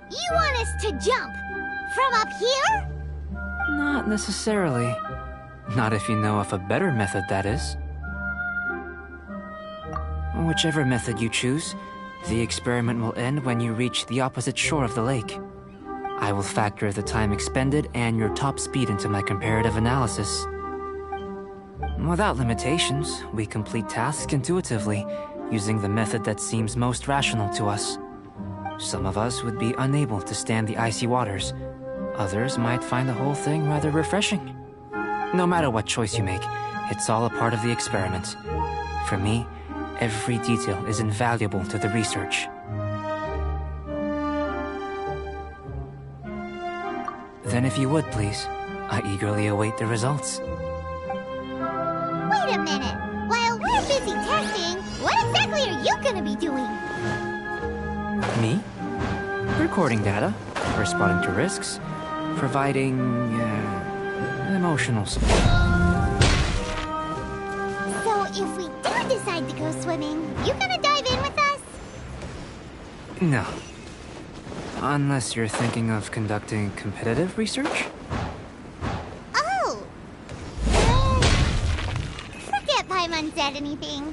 You want us to jump? From up here? Not necessarily. Not if you know of a better method, that is. Whichever method you choose, the experiment will end when you reach the opposite shore of the lake. I will factor the time expended and your top speed into my comparative analysis. Without limitations, we complete tasks intuitively, using the method that seems most rational to us. Some of us would be unable to stand the icy waters. Others might find the whole thing rather refreshing. No matter what choice you make, it's all a part of the experiment. For me, every detail is invaluable to the research. Then if you would, please, I eagerly await the results. Wait a minute! While we're busy testing, what exactly are you gonna be doing? Me? Recording data, responding to risks, providing, emotional support. So if we do decide to go swimming, you gonna dive in with us? No. Unless you're thinking of conducting competitive research? Oh! Forget Paimon said anything.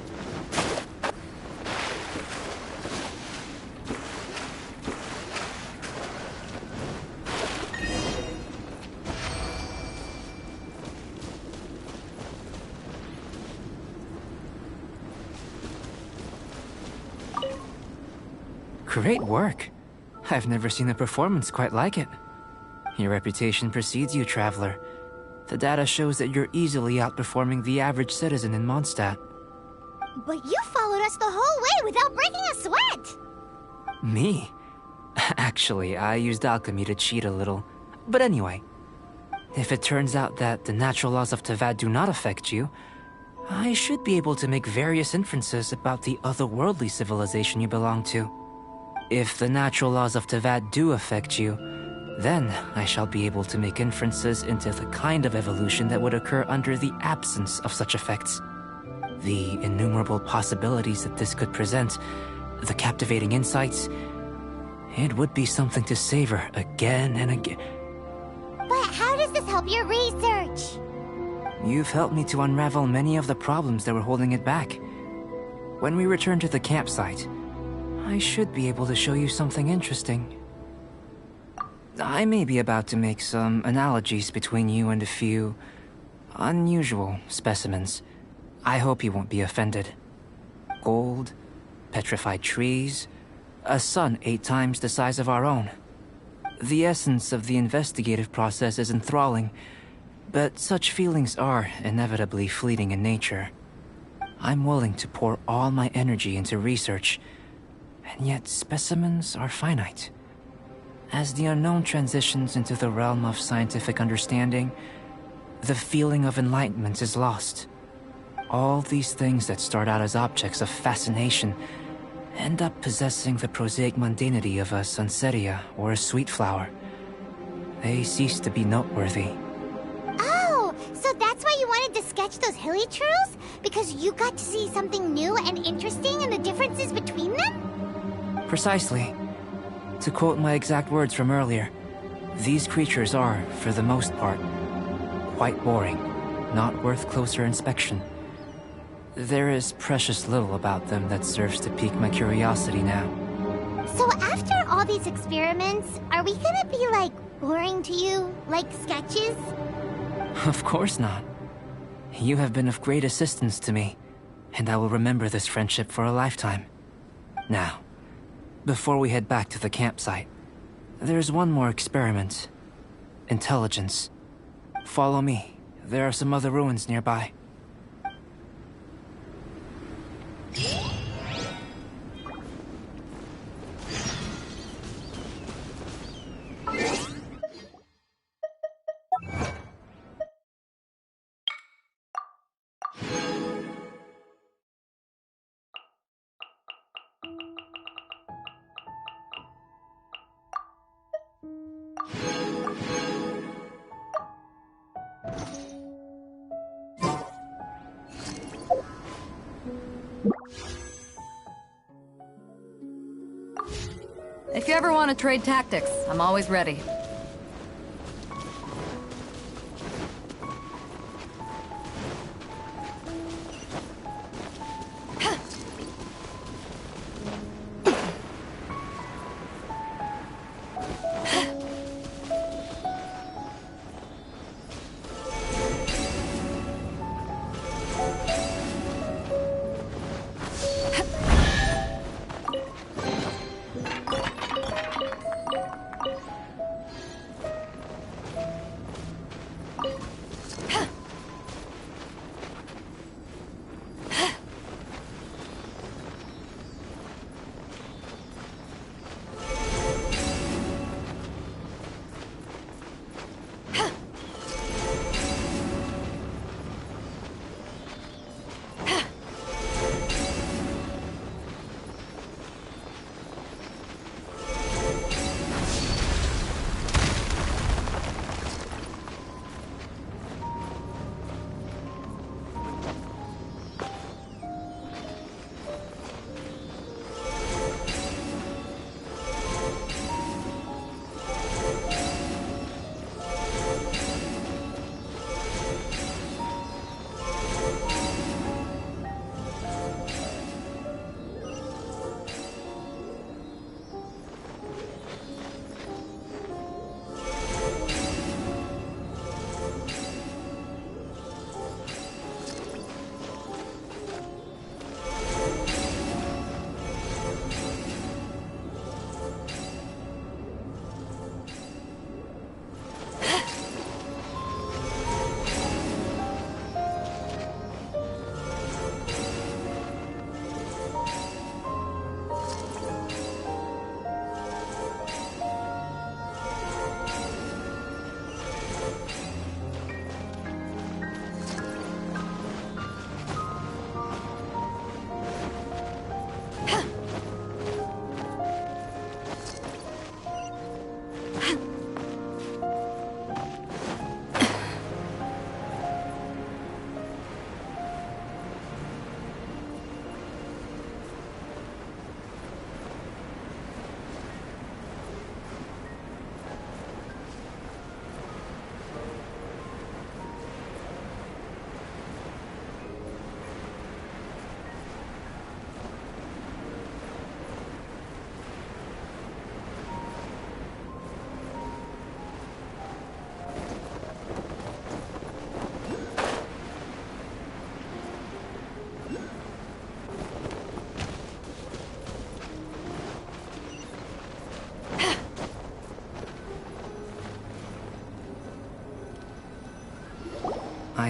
Great work. I've never seen a performance quite like it. Your reputation precedes you, Traveler. The data shows that you're easily outperforming the average citizen in Mondstadt. But you followed us the whole way without breaking a sweat! Me? Actually, I used alchemy to cheat a little. But anyway, if it turns out that the natural laws of Tavad do not affect you, I should be able to make various inferences about the otherworldly civilization you belong to. If the natural laws of Tevat do affect you, then I shall be able to make inferences into the kind of evolution that would occur under the absence of such effects. The innumerable possibilities that this could present, the captivating insights, it would be something to savor again and again. But how does this help your research? You've helped me to unravel many of the problems that were holding it back. When we return to the campsite, I should be able to show you something interesting. I may be about to make some analogies between you and a few unusual specimens. I hope you won't be offended. Gold, petrified trees, a sun 8 times the size of our own. The essence of the investigative process is enthralling, but such feelings are inevitably fleeting in nature. I'm willing to pour all my energy into research, and yet specimens are finite. As the unknown transitions into the realm of scientific understanding, the feeling of enlightenment is lost. All these things that start out as objects of fascination end up possessing the prosaic mundanity of a sunsetia or a sweet flower. They cease to be noteworthy. Oh, so that's why you wanted to sketch those hilichurls? Because you got to see something new and interesting in the differences between them? Precisely. To quote my exact words from earlier, these creatures are, for the most part, quite boring, not worth closer inspection. There is precious little about them that serves to pique my curiosity now. So after all these experiments, are we gonna be, like, boring to you? Like sketches? Of course not. You have been of great assistance to me, and I will remember this friendship for a lifetime. Now, before we head back to the campsite, there's one more experiment. Intelligence. Follow me. There are some other ruins nearby. If you ever want to trade tactics, I'm always ready.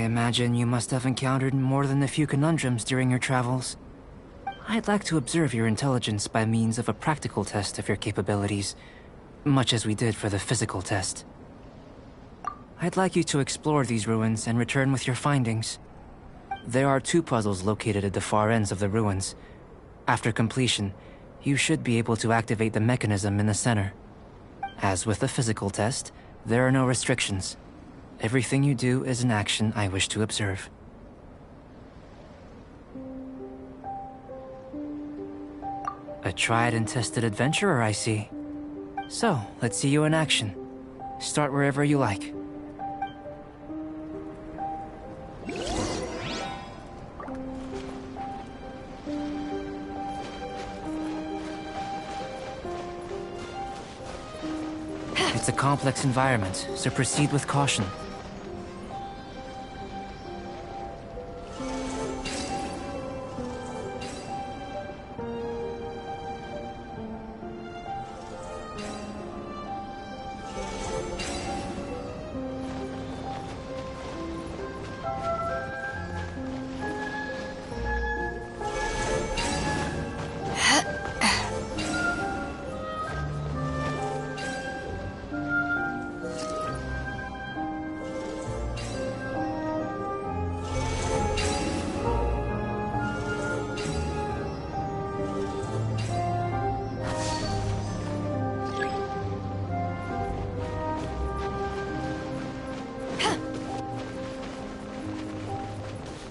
imagine you must have encountered more than a few conundrums during your travels. I'd like to observe your intelligence by means of a practical test of your capabilities, much as we did for the physical test. I'd like you to explore these ruins and return with your findings. There are 2 puzzles located at the far ends of the ruins. After completion, you should be able to activate the mechanism in the center. As with the physical test, there are no restrictions. Everything you do is an action I wish to observe. A tried and tested adventurer, I see. So, let's see you in action. Start wherever you like. It's a complex environment, so proceed with caution.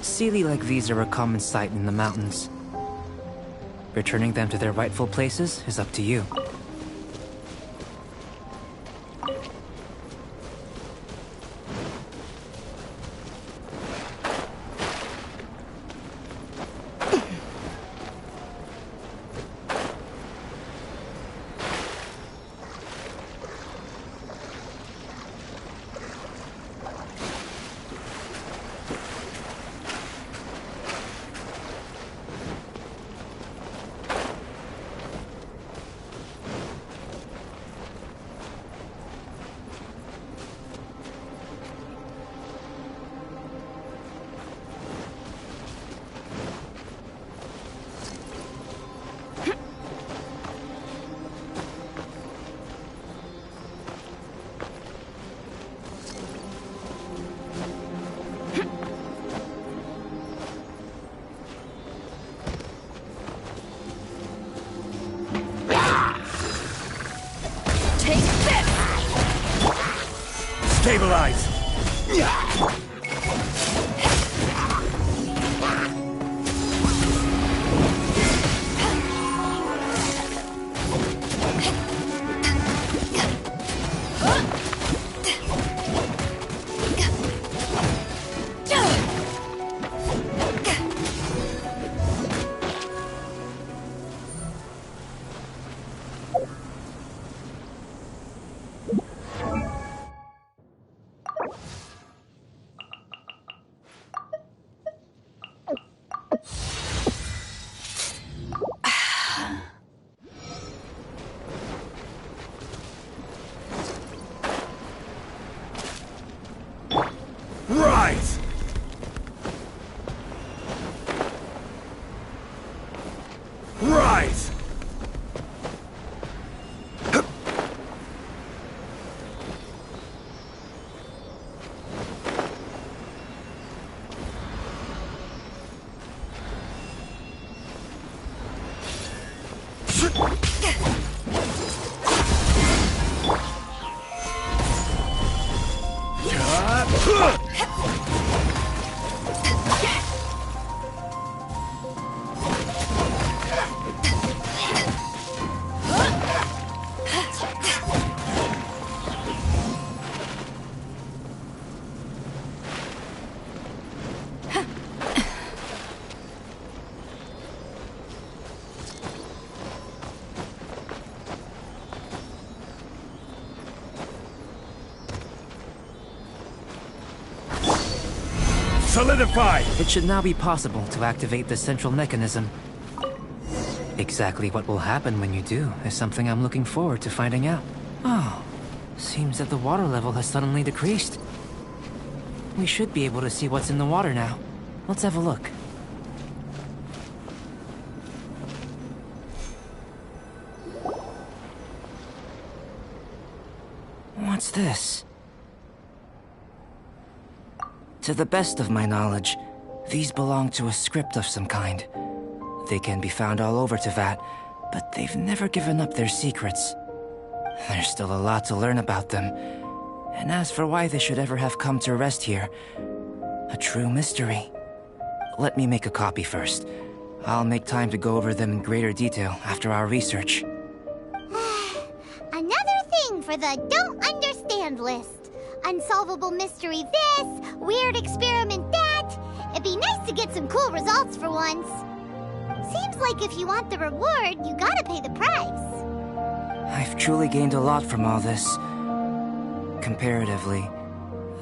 Sealy like these are a common sight in the mountains. Returning them to their rightful places is up to you. Stabilize! Rise! Rise! Solidify! It should now be possible to activate the central mechanism. Exactly what will happen when you do is something I'm looking forward to finding out. Oh, seems that the water level has suddenly decreased. We should be able to see what's in the water now. Let's have a look. What's this? To the best of my knowledge, these belong to a script of some kind. They can be found all over Teyvat, but they've never given up their secrets. There's still a lot to learn about them. And as for why they should ever have come to rest here, a true mystery. Let me make a copy first. I'll make time to go over them in greater detail after our research. Another thing for the don't understand list. Unsolvable mystery this, weird experiment that. It'd be nice to get some cool results for once. Seems like if you want the reward, you gotta pay the price. I've truly gained a lot from all this. Comparatively,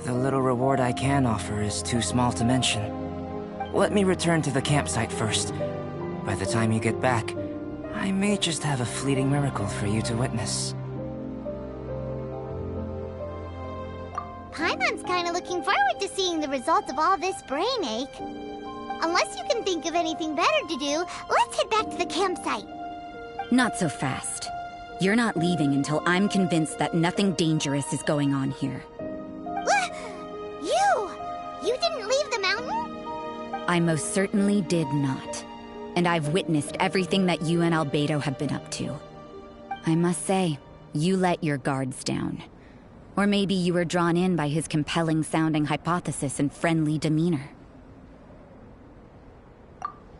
the little reward I can offer is too small to mention. Let me return to the campsite first. By the time you get back, I may just have a fleeting miracle for you to witness. Paimon's kinda looking forward to seeing the results of all this brain ache. Unless you can think of anything better to do, let's head back to the campsite. Not so fast. You're not leaving until I'm convinced that nothing dangerous is going on here. You didn't leave the mountain? I most certainly did not. And I've witnessed everything that you and Albedo have been up to. I must say, you let your guards down. Or maybe you were drawn in by his compelling-sounding hypothesis and friendly demeanor.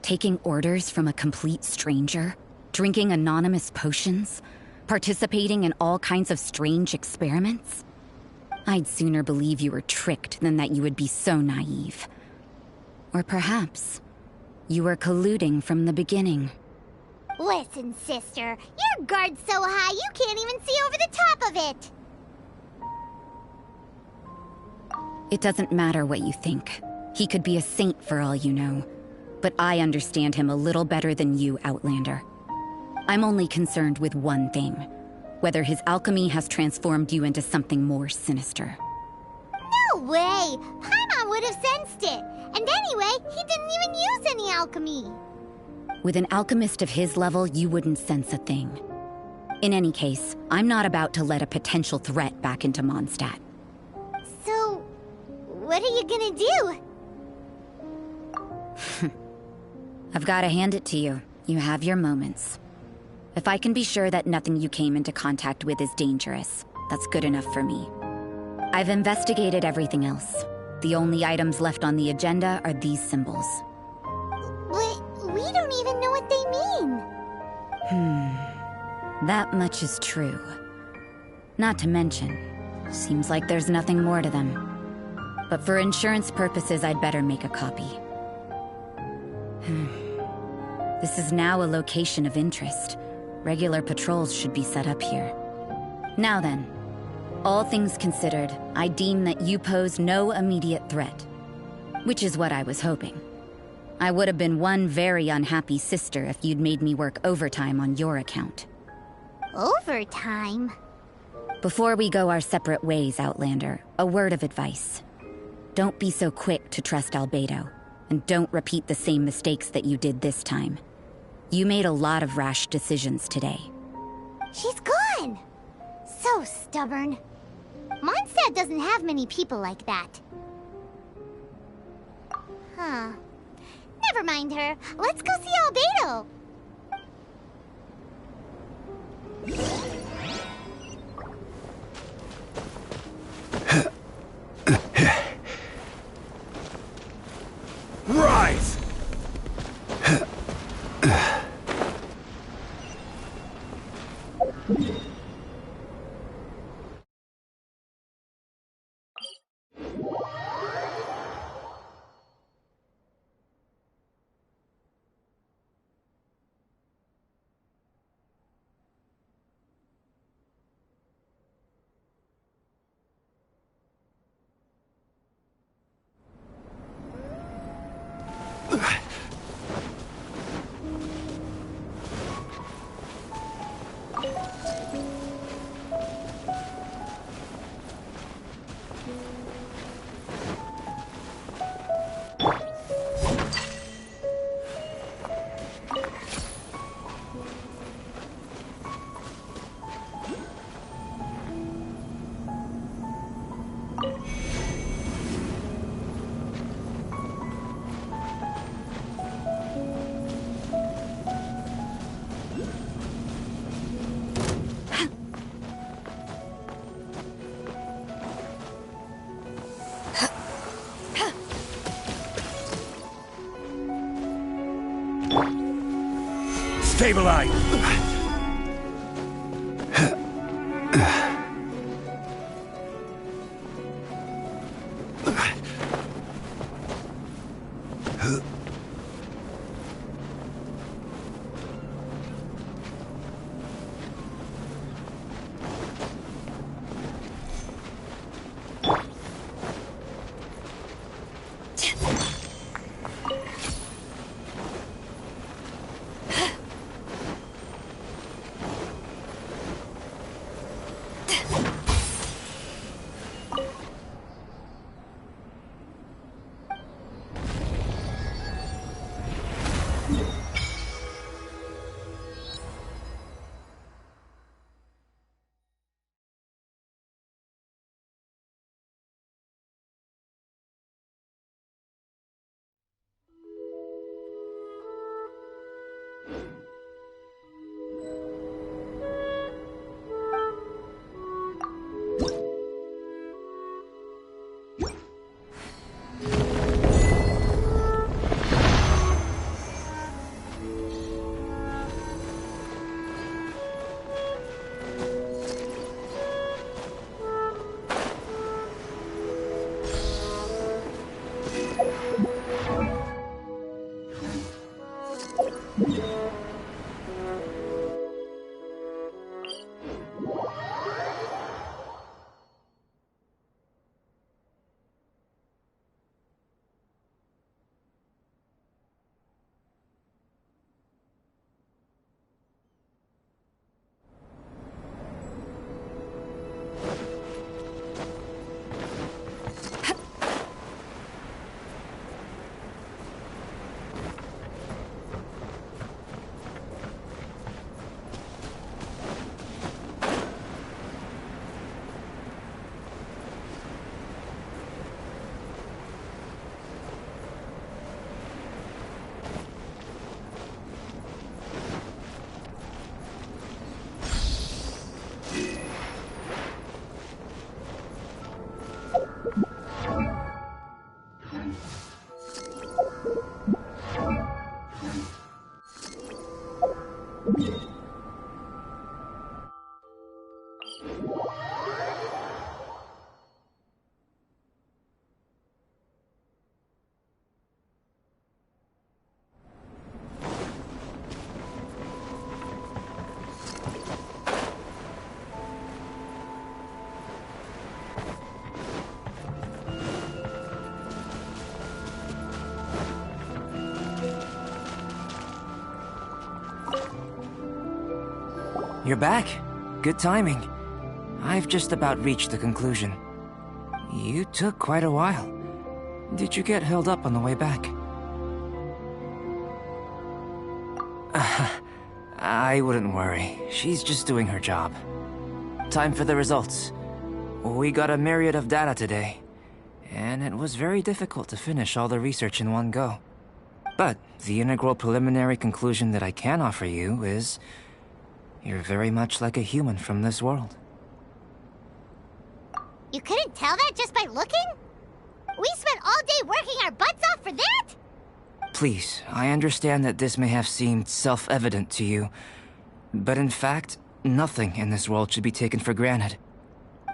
Taking orders from a complete stranger? Drinking anonymous potions? Participating in all kinds of strange experiments? I'd sooner believe you were tricked than that you would be so naive. Or perhaps, you were colluding from the beginning. Listen, sister, your guard's so high you can't even see over the top of it! It doesn't matter what you think. He could be a saint for all you know. But I understand him a little better than you, Outlander. I'm only concerned with one thing. Whether his alchemy has transformed you into something more sinister. No way! Paimon would have sensed it! And anyway, he didn't even use any alchemy! With an alchemist of his level, you wouldn't sense a thing. In any case, I'm not about to let a potential threat back into Mondstadt. So, what are you gonna do? I've gotta hand it to you. You have your moments. If I can be sure that nothing you came into contact with is dangerous, that's good enough for me. I've investigated everything else. The only items left on the agenda are these symbols. But we don't even know what they mean. That much is true. Not to mention, seems like there's nothing more to them. But for insurance purposes, I'd better make a copy. This is now a location of interest. Regular patrols should be set up here. Now then, all things considered, I deem that you pose no immediate threat. Which is what I was hoping. I would have been one very unhappy sister if you'd made me work overtime on your account. Overtime? Before we go our separate ways, Outlander, a word of advice. Don't be so quick to trust Albedo, and don't repeat the same mistakes that you did this time. You made a lot of rash decisions today. She's gone! So stubborn. Mondstadt doesn't have many people like that. Huh. Never mind her. Let's go see Albedo. Rise! Stabilize! You're back. Good timing. I've just about reached the conclusion. You took quite a while. Did you get held up on the way back? I wouldn't worry. She's just doing her job. Time for the results. We got a myriad of data today, and it was very difficult to finish all the research in one go. But the integral preliminary conclusion that I can offer you is you're very much like a human from this world. You couldn't tell that just by looking? We spent all day working our butts off for that? Please, I understand that this may have seemed self-evident to you, but in fact, nothing in this world should be taken for granted.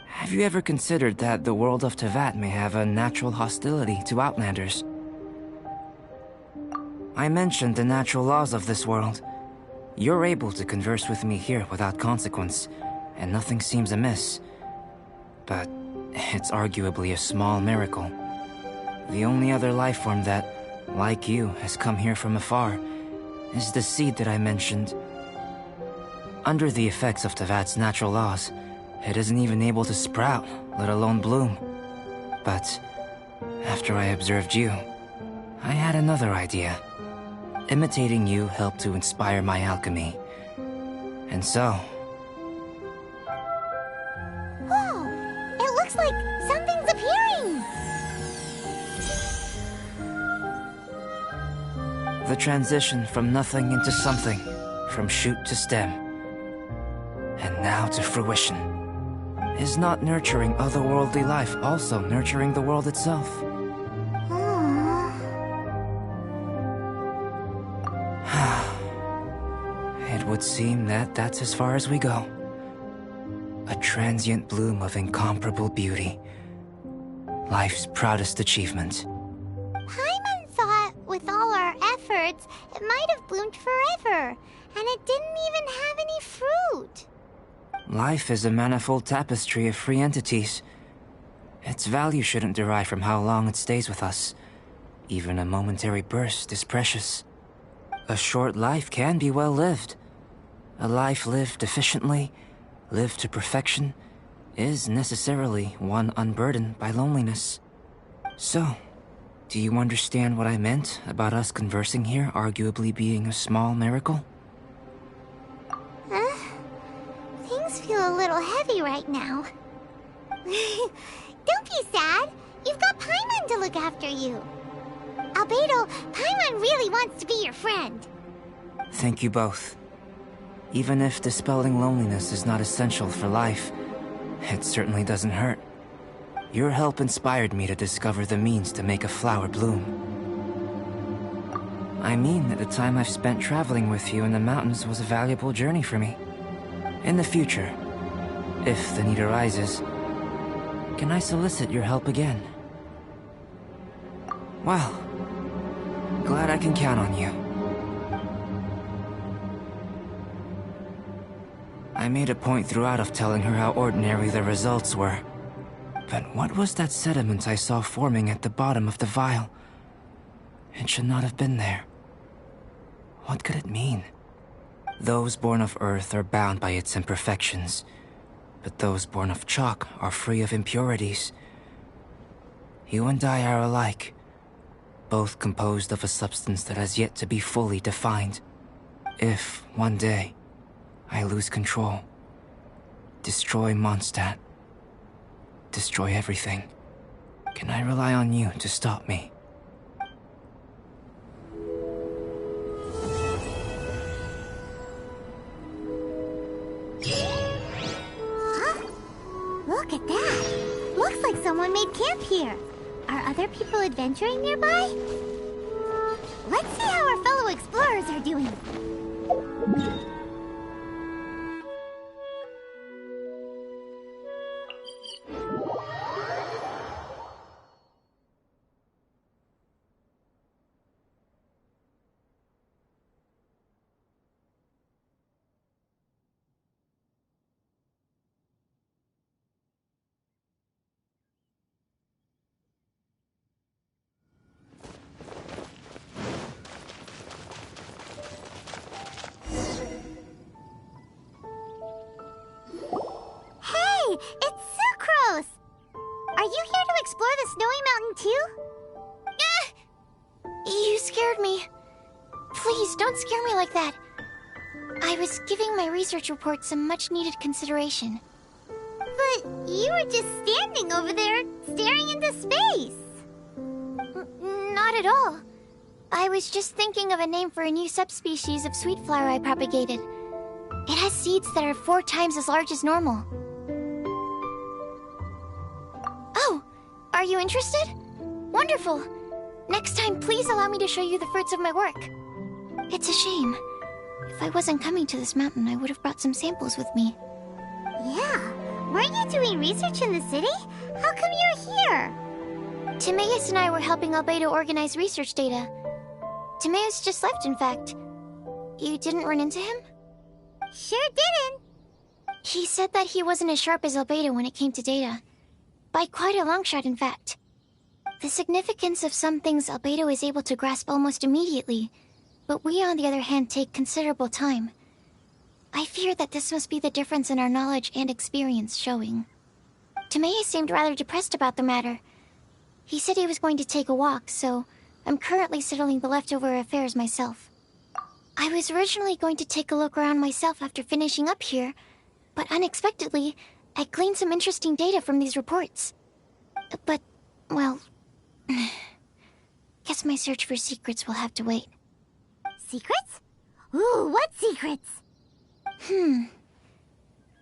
Have you ever considered that the world of Teyvat may have a natural hostility to Outlanders? I mentioned the natural laws of this world. You're able to converse with me here without consequence, and nothing seems amiss. But it's arguably a small miracle. The only other life form that, like you, has come here from afar is the seed that I mentioned. Under the effects of Teyvat's natural laws, it isn't even able to sprout, let alone bloom. But after I observed you, I had another idea. Imitating you helped to inspire my alchemy. And so... Whoa! It looks like something's appearing! The transition from nothing into something, from shoot to stem, and now to fruition. Is not nurturing otherworldly life also nurturing the world itself? would seem that that's as far as we go. A transient bloom of incomparable beauty. Life's proudest achievement. Paimon thought, with all our efforts, it might have bloomed forever, and it didn't even have any fruit. Life is a manifold tapestry of free entities. Its value shouldn't derive from how long it stays with us. Even a momentary burst is precious. A short life can be well lived. A life lived efficiently, lived to perfection, is necessarily one unburdened by loneliness. So, do you understand what I meant about us conversing here arguably being a small miracle? Things feel a little heavy right now. Don't be sad. You've got Paimon to look after you. Albedo, Paimon really wants to be your friend. Thank you both. Even if dispelling loneliness is not essential for life, it certainly doesn't hurt. Your help inspired me to discover the means to make a flower bloom. I mean that the time I've spent traveling with you in the mountains was a valuable journey for me. In the future, if the need arises, can I solicit your help again? Well, glad I can count on you. I made a point throughout of telling her how ordinary the results were. But what was that sediment I saw forming at the bottom of the vial? It should not have been there. What could it mean? Those born of Earth are bound by its imperfections, but those born of chalk are free of impurities. You and I are alike, both composed of a substance that has yet to be fully defined. If, one day, I lose control, destroy Mondstadt, destroy everything, can I rely on you to stop me? Look at that. Looks like someone made camp here. Are other people adventuring nearby? Let's see how our fellow explorers are doing. It's Sucrose! Are you here to explore the snowy mountain too? You scared me. Please, don't scare me like that. I was giving my research report some much-needed consideration. But you were just standing over there, staring into space. Not at all. I was just thinking of a name for a new subspecies of sweet flower I propagated. It has seeds that are 4 times as large as normal. Oh, are you interested? Wonderful. Next time, please allow me to show you the fruits of my work. It's a shame. If I wasn't coming to this mountain, I would have brought some samples with me. Yeah. Weren't you doing research in the city? How come you're here? Timaeus and I were helping Albedo organize research data. Timaeus just left, in fact. You didn't run into him? Sure didn't. He said that he wasn't as sharp as Albedo when it came to data. By quite a long shot, in fact. The significance of some things Albedo is able to grasp almost immediately, but we, on the other hand, take considerable time. I fear that this must be the difference in our knowledge and experience showing. Timaeus seemed rather depressed about the matter. He said he was going to take a walk, so I'm currently settling the leftover affairs myself. I was originally going to take a look around myself after finishing up here, but unexpectedly, I gleaned some interesting data from these reports. But, well, guess my search for secrets will have to wait. Secrets? Ooh, what secrets?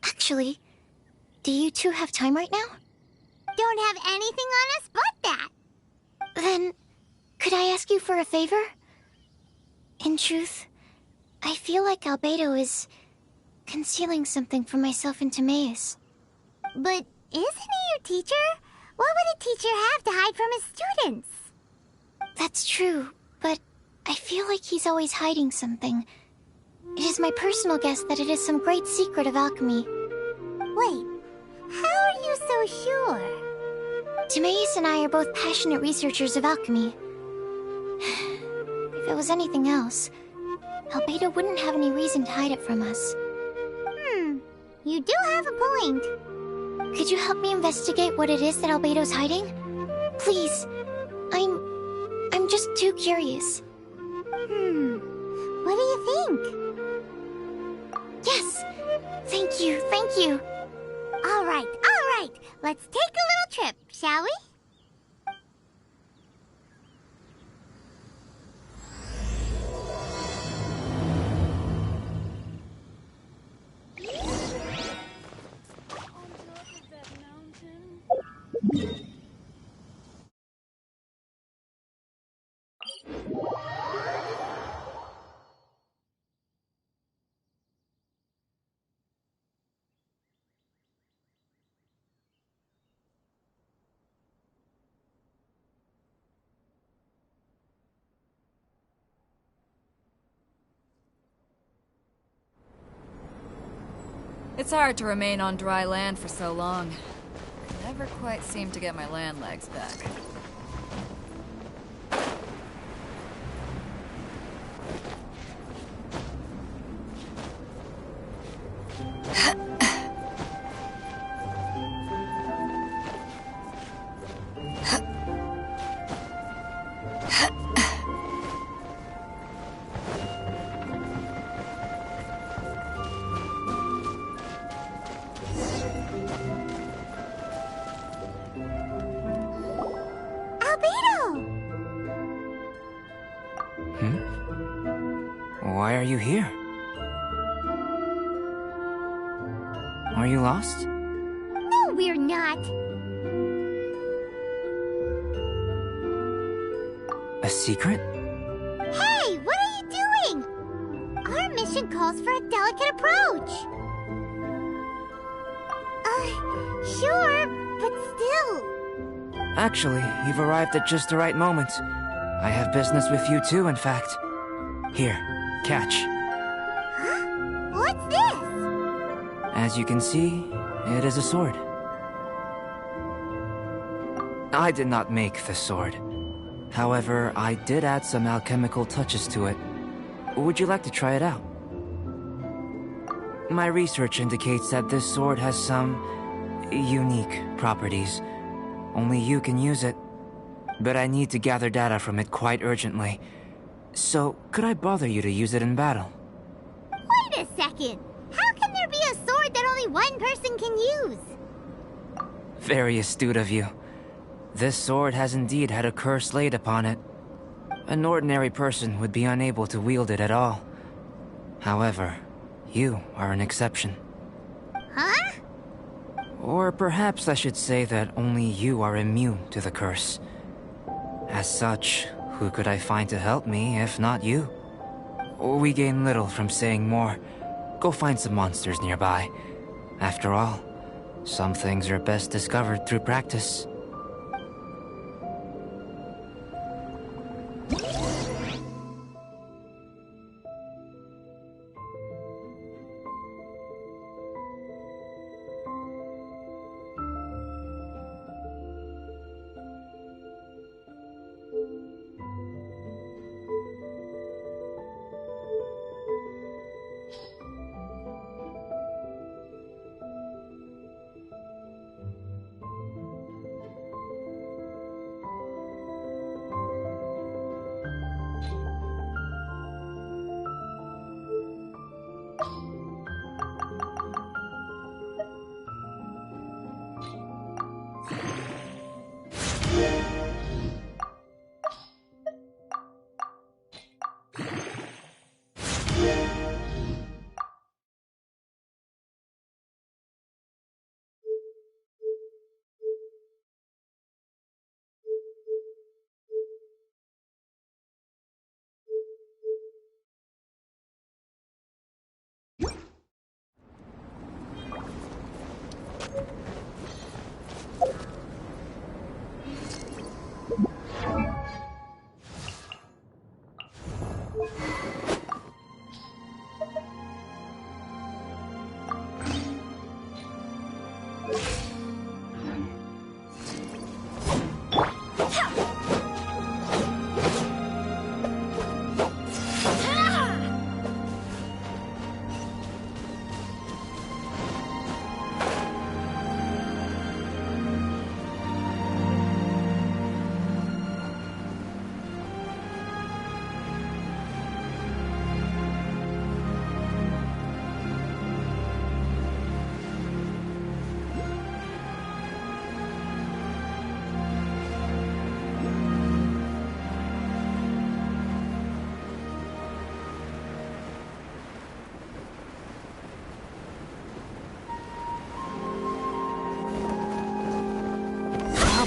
Actually, do you two have time right now? Don't have anything on us but that. Then, could I ask you for a favor? In truth, I feel like Albedo is concealing something from myself and Timaeus. But isn't he your teacher? What would a teacher have to hide from his students? That's true, but I feel like he's always hiding something. It is my personal guess that it is some great secret of alchemy. Wait, how are you so sure? Timaeus and I are both passionate researchers of alchemy. If it was anything else, Albedo wouldn't have any reason to hide it from us. You do have a point. Could you help me investigate what it is that Albedo's hiding? Please. I'm just too curious. What do you think? Yes! Thank you, thank you! Alright. Let's take a little trip, shall we? It's hard to remain on dry land for so long. I never quite seem to get my land legs back. Why are you here? Are you lost? No, we're not. A secret? Hey, what are you doing? Our mission calls for a delicate approach. Sure, but still. Actually, you've arrived at just the right moment. I have business with you too, in fact. Here, catch. Huh? What's this? As you can see, it is a sword. I did not make the sword. However, I did add some alchemical touches to it. Would you like to try it out? My research indicates that this sword has some unique properties. Only you can use it. But I need to gather data from it quite urgently. So, could I bother you to use it in battle? Wait a second. How can there be a sword that only one person can use? Very astute of you. This sword has indeed had a curse laid upon it. An ordinary person would be unable to wield it at all. However, you are an exception. Huh? Or perhaps I should say that only you are immune to the curse. As such, who could I find to help me if not you? We gain little from saying more. Go find some monsters nearby. After all, some things are best discovered through practice.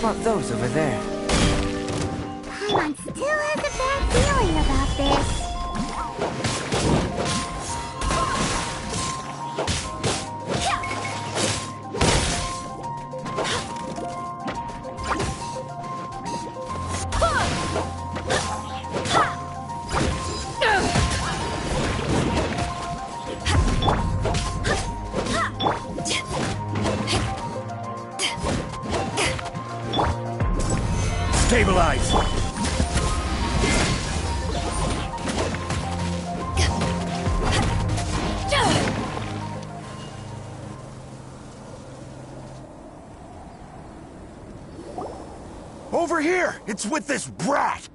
How about those over there? Paimon still has a bad feeling about this. Stabilize! Over here! It's with this brat!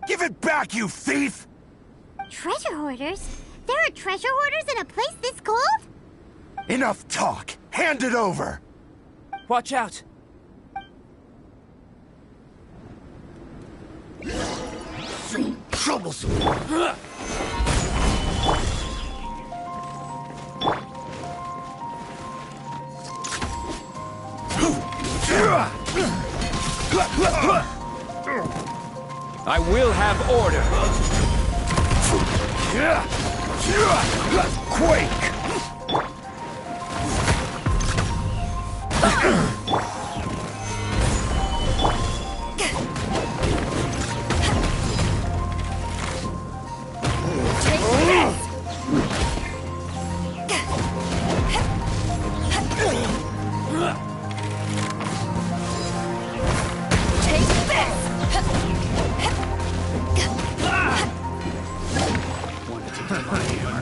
Give it back, you thief! Treasure hoarders? There are treasure hoarders in a place this cold? Enough talk! Hand it over! Watch out! Troublesome! I will have order. Quake!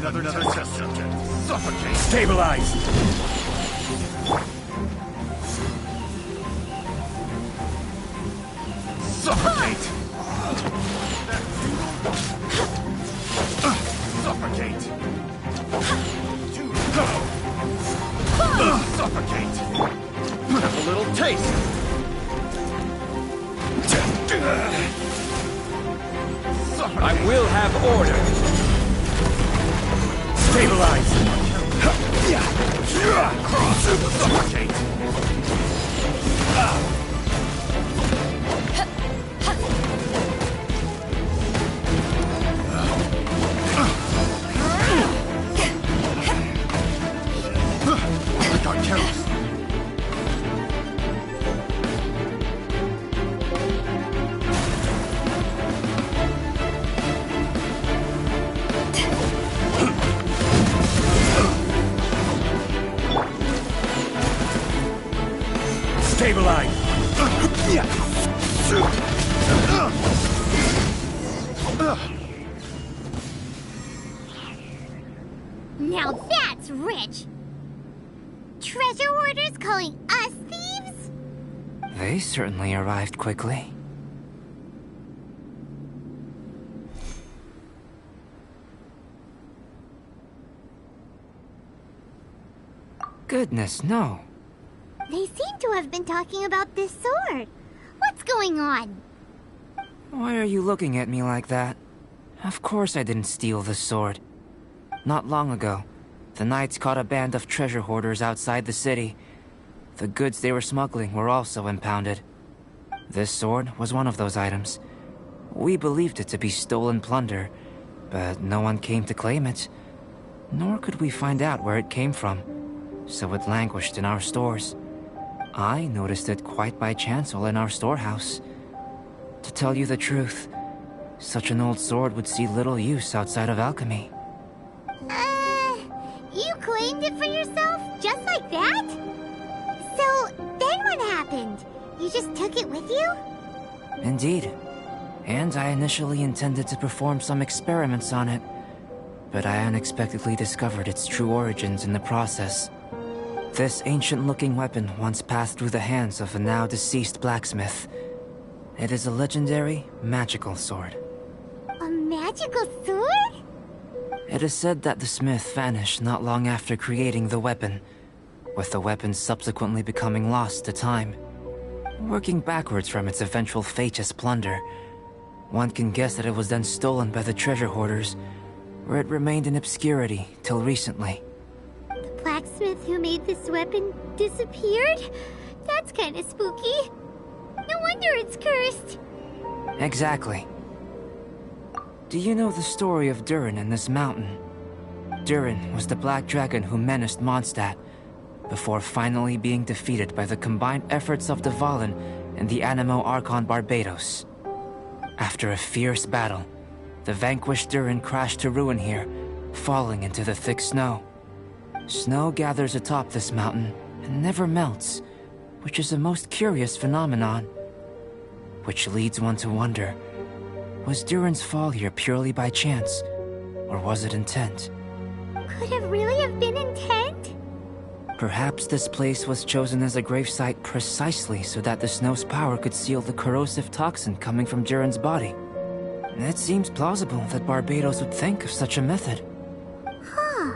Another test subject. Suffocate! Stabilize! Suffocate! Suffocate! Go! Suffocate! Have a little taste! Suffocate! I will have order. Stabilize! Cross! Suffocate! I got careless. Stabilize! Now that's rich! Treasure hoarders calling us thieves? They certainly arrived quickly. Goodness, no. They seem to have been talking about this sword. What's going on? Why are you looking at me like that? Of course I didn't steal the sword. Not long ago, the Knights caught a band of treasure hoarders outside the city. The goods they were smuggling were also impounded. This sword was one of those items. We believed it to be stolen plunder, but no one came to claim it. Nor could we find out where it came from, so it languished in our stores. I noticed it quite by chance while in our storehouse. To tell you the truth, such an old sword would see little use outside of alchemy. You claimed it for yourself? Just like that? So, then what happened? You just took it with you? Indeed. And I initially intended to perform some experiments on it, but I unexpectedly discovered its true origins in the process. This ancient-looking weapon once passed through the hands of a now-deceased blacksmith. It is a legendary, magical sword. A magical sword? It is said that the smith vanished not long after creating the weapon, with the weapon subsequently becoming lost to time. Working backwards from its eventual fate as plunder, one can guess that it was then stolen by the treasure hoarders, where it remained in obscurity till recently. The blacksmith who made this weapon disappeared? That's kinda spooky. No wonder it's cursed. Exactly. Do you know the story of Durin and this mountain? Durin was the black dragon who menaced Mondstadt, before finally being defeated by the combined efforts of the Valen and the Animo Archon Barbados. After a fierce battle, the vanquished Durin crashed to ruin here, falling into the thick snow. Snow gathers atop this mountain and never melts, which is a most curious phenomenon. Which leads one to wonder, was Durin's fall here purely by chance, or was it intent? Could it really have been intent? Perhaps this place was chosen as a gravesite precisely so that the snow's power could seal the corrosive toxin coming from Durin's body. It seems plausible that Barbados would think of such a method. Huh.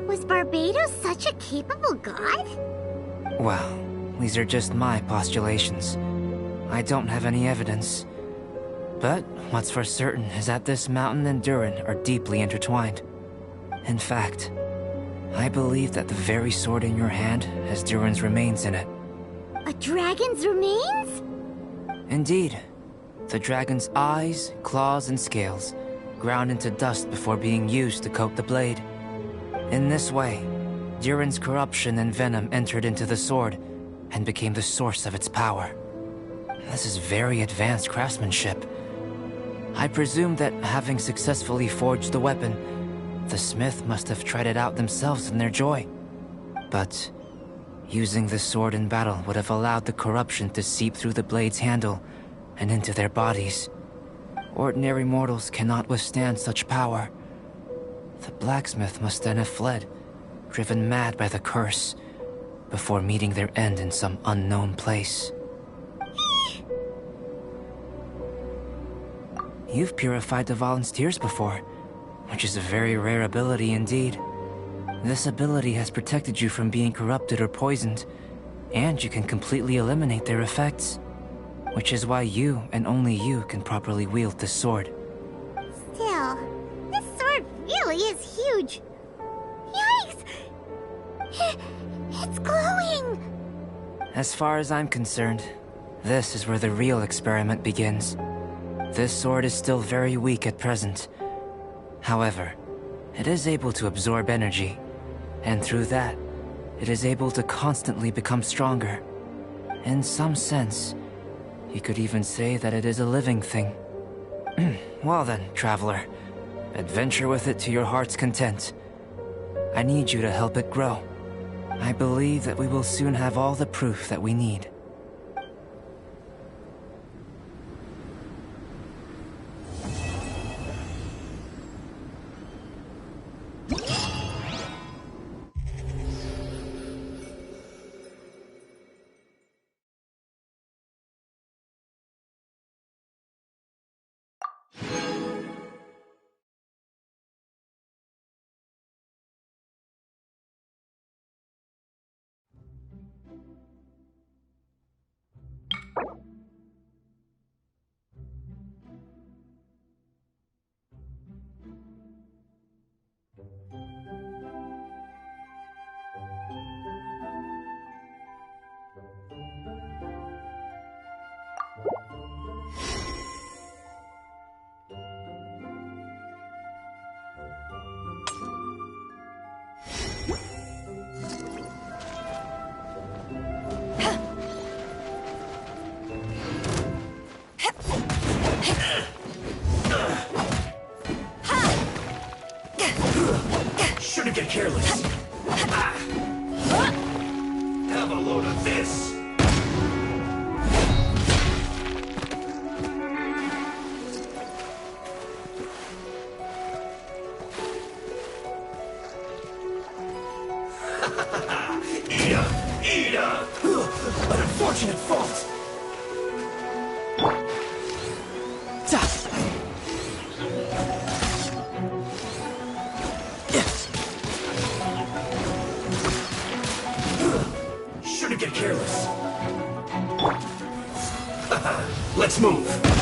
Was Barbados such a capable god? Well, these are just my postulations. I don't have any evidence. But what's for certain is that this mountain and Durin are deeply intertwined. In fact, I believe that the very sword in your hand has Durin's remains in it. A dragon's remains? Indeed. The dragon's eyes, claws, and scales ground into dust before being used to coat the blade. In this way, Durin's corruption and venom entered into the sword and became the source of its power. This is very advanced craftsmanship. I presume that having successfully forged the weapon, the smith must have tried it out themselves in their joy. But using the sword in battle would have allowed the corruption to seep through the blade's handle and into their bodies. Ordinary mortals cannot withstand such power. The blacksmith must then have fled, driven mad by the curse, before meeting their end in some unknown place. You've purified the Valen's tears before, which is a very rare ability indeed. This ability has protected you from being corrupted or poisoned, and you can completely eliminate their effects. Which is why you, and only you, can properly wield this sword. Still, this sword really is huge. Yikes! It's glowing! As far as I'm concerned, this is where the real experiment begins. This sword is still very weak at present. However, it is able to absorb energy, and through that, it is able to constantly become stronger. In some sense, you could even say that it is a living thing. Well then, traveler, adventure with it to your heart's content. I need you to help it grow. I believe that we will soon have all the proof that we need. careless. Have a load of this. Eat up! An unfortunate fault. Shouldn't get careless. Let's move.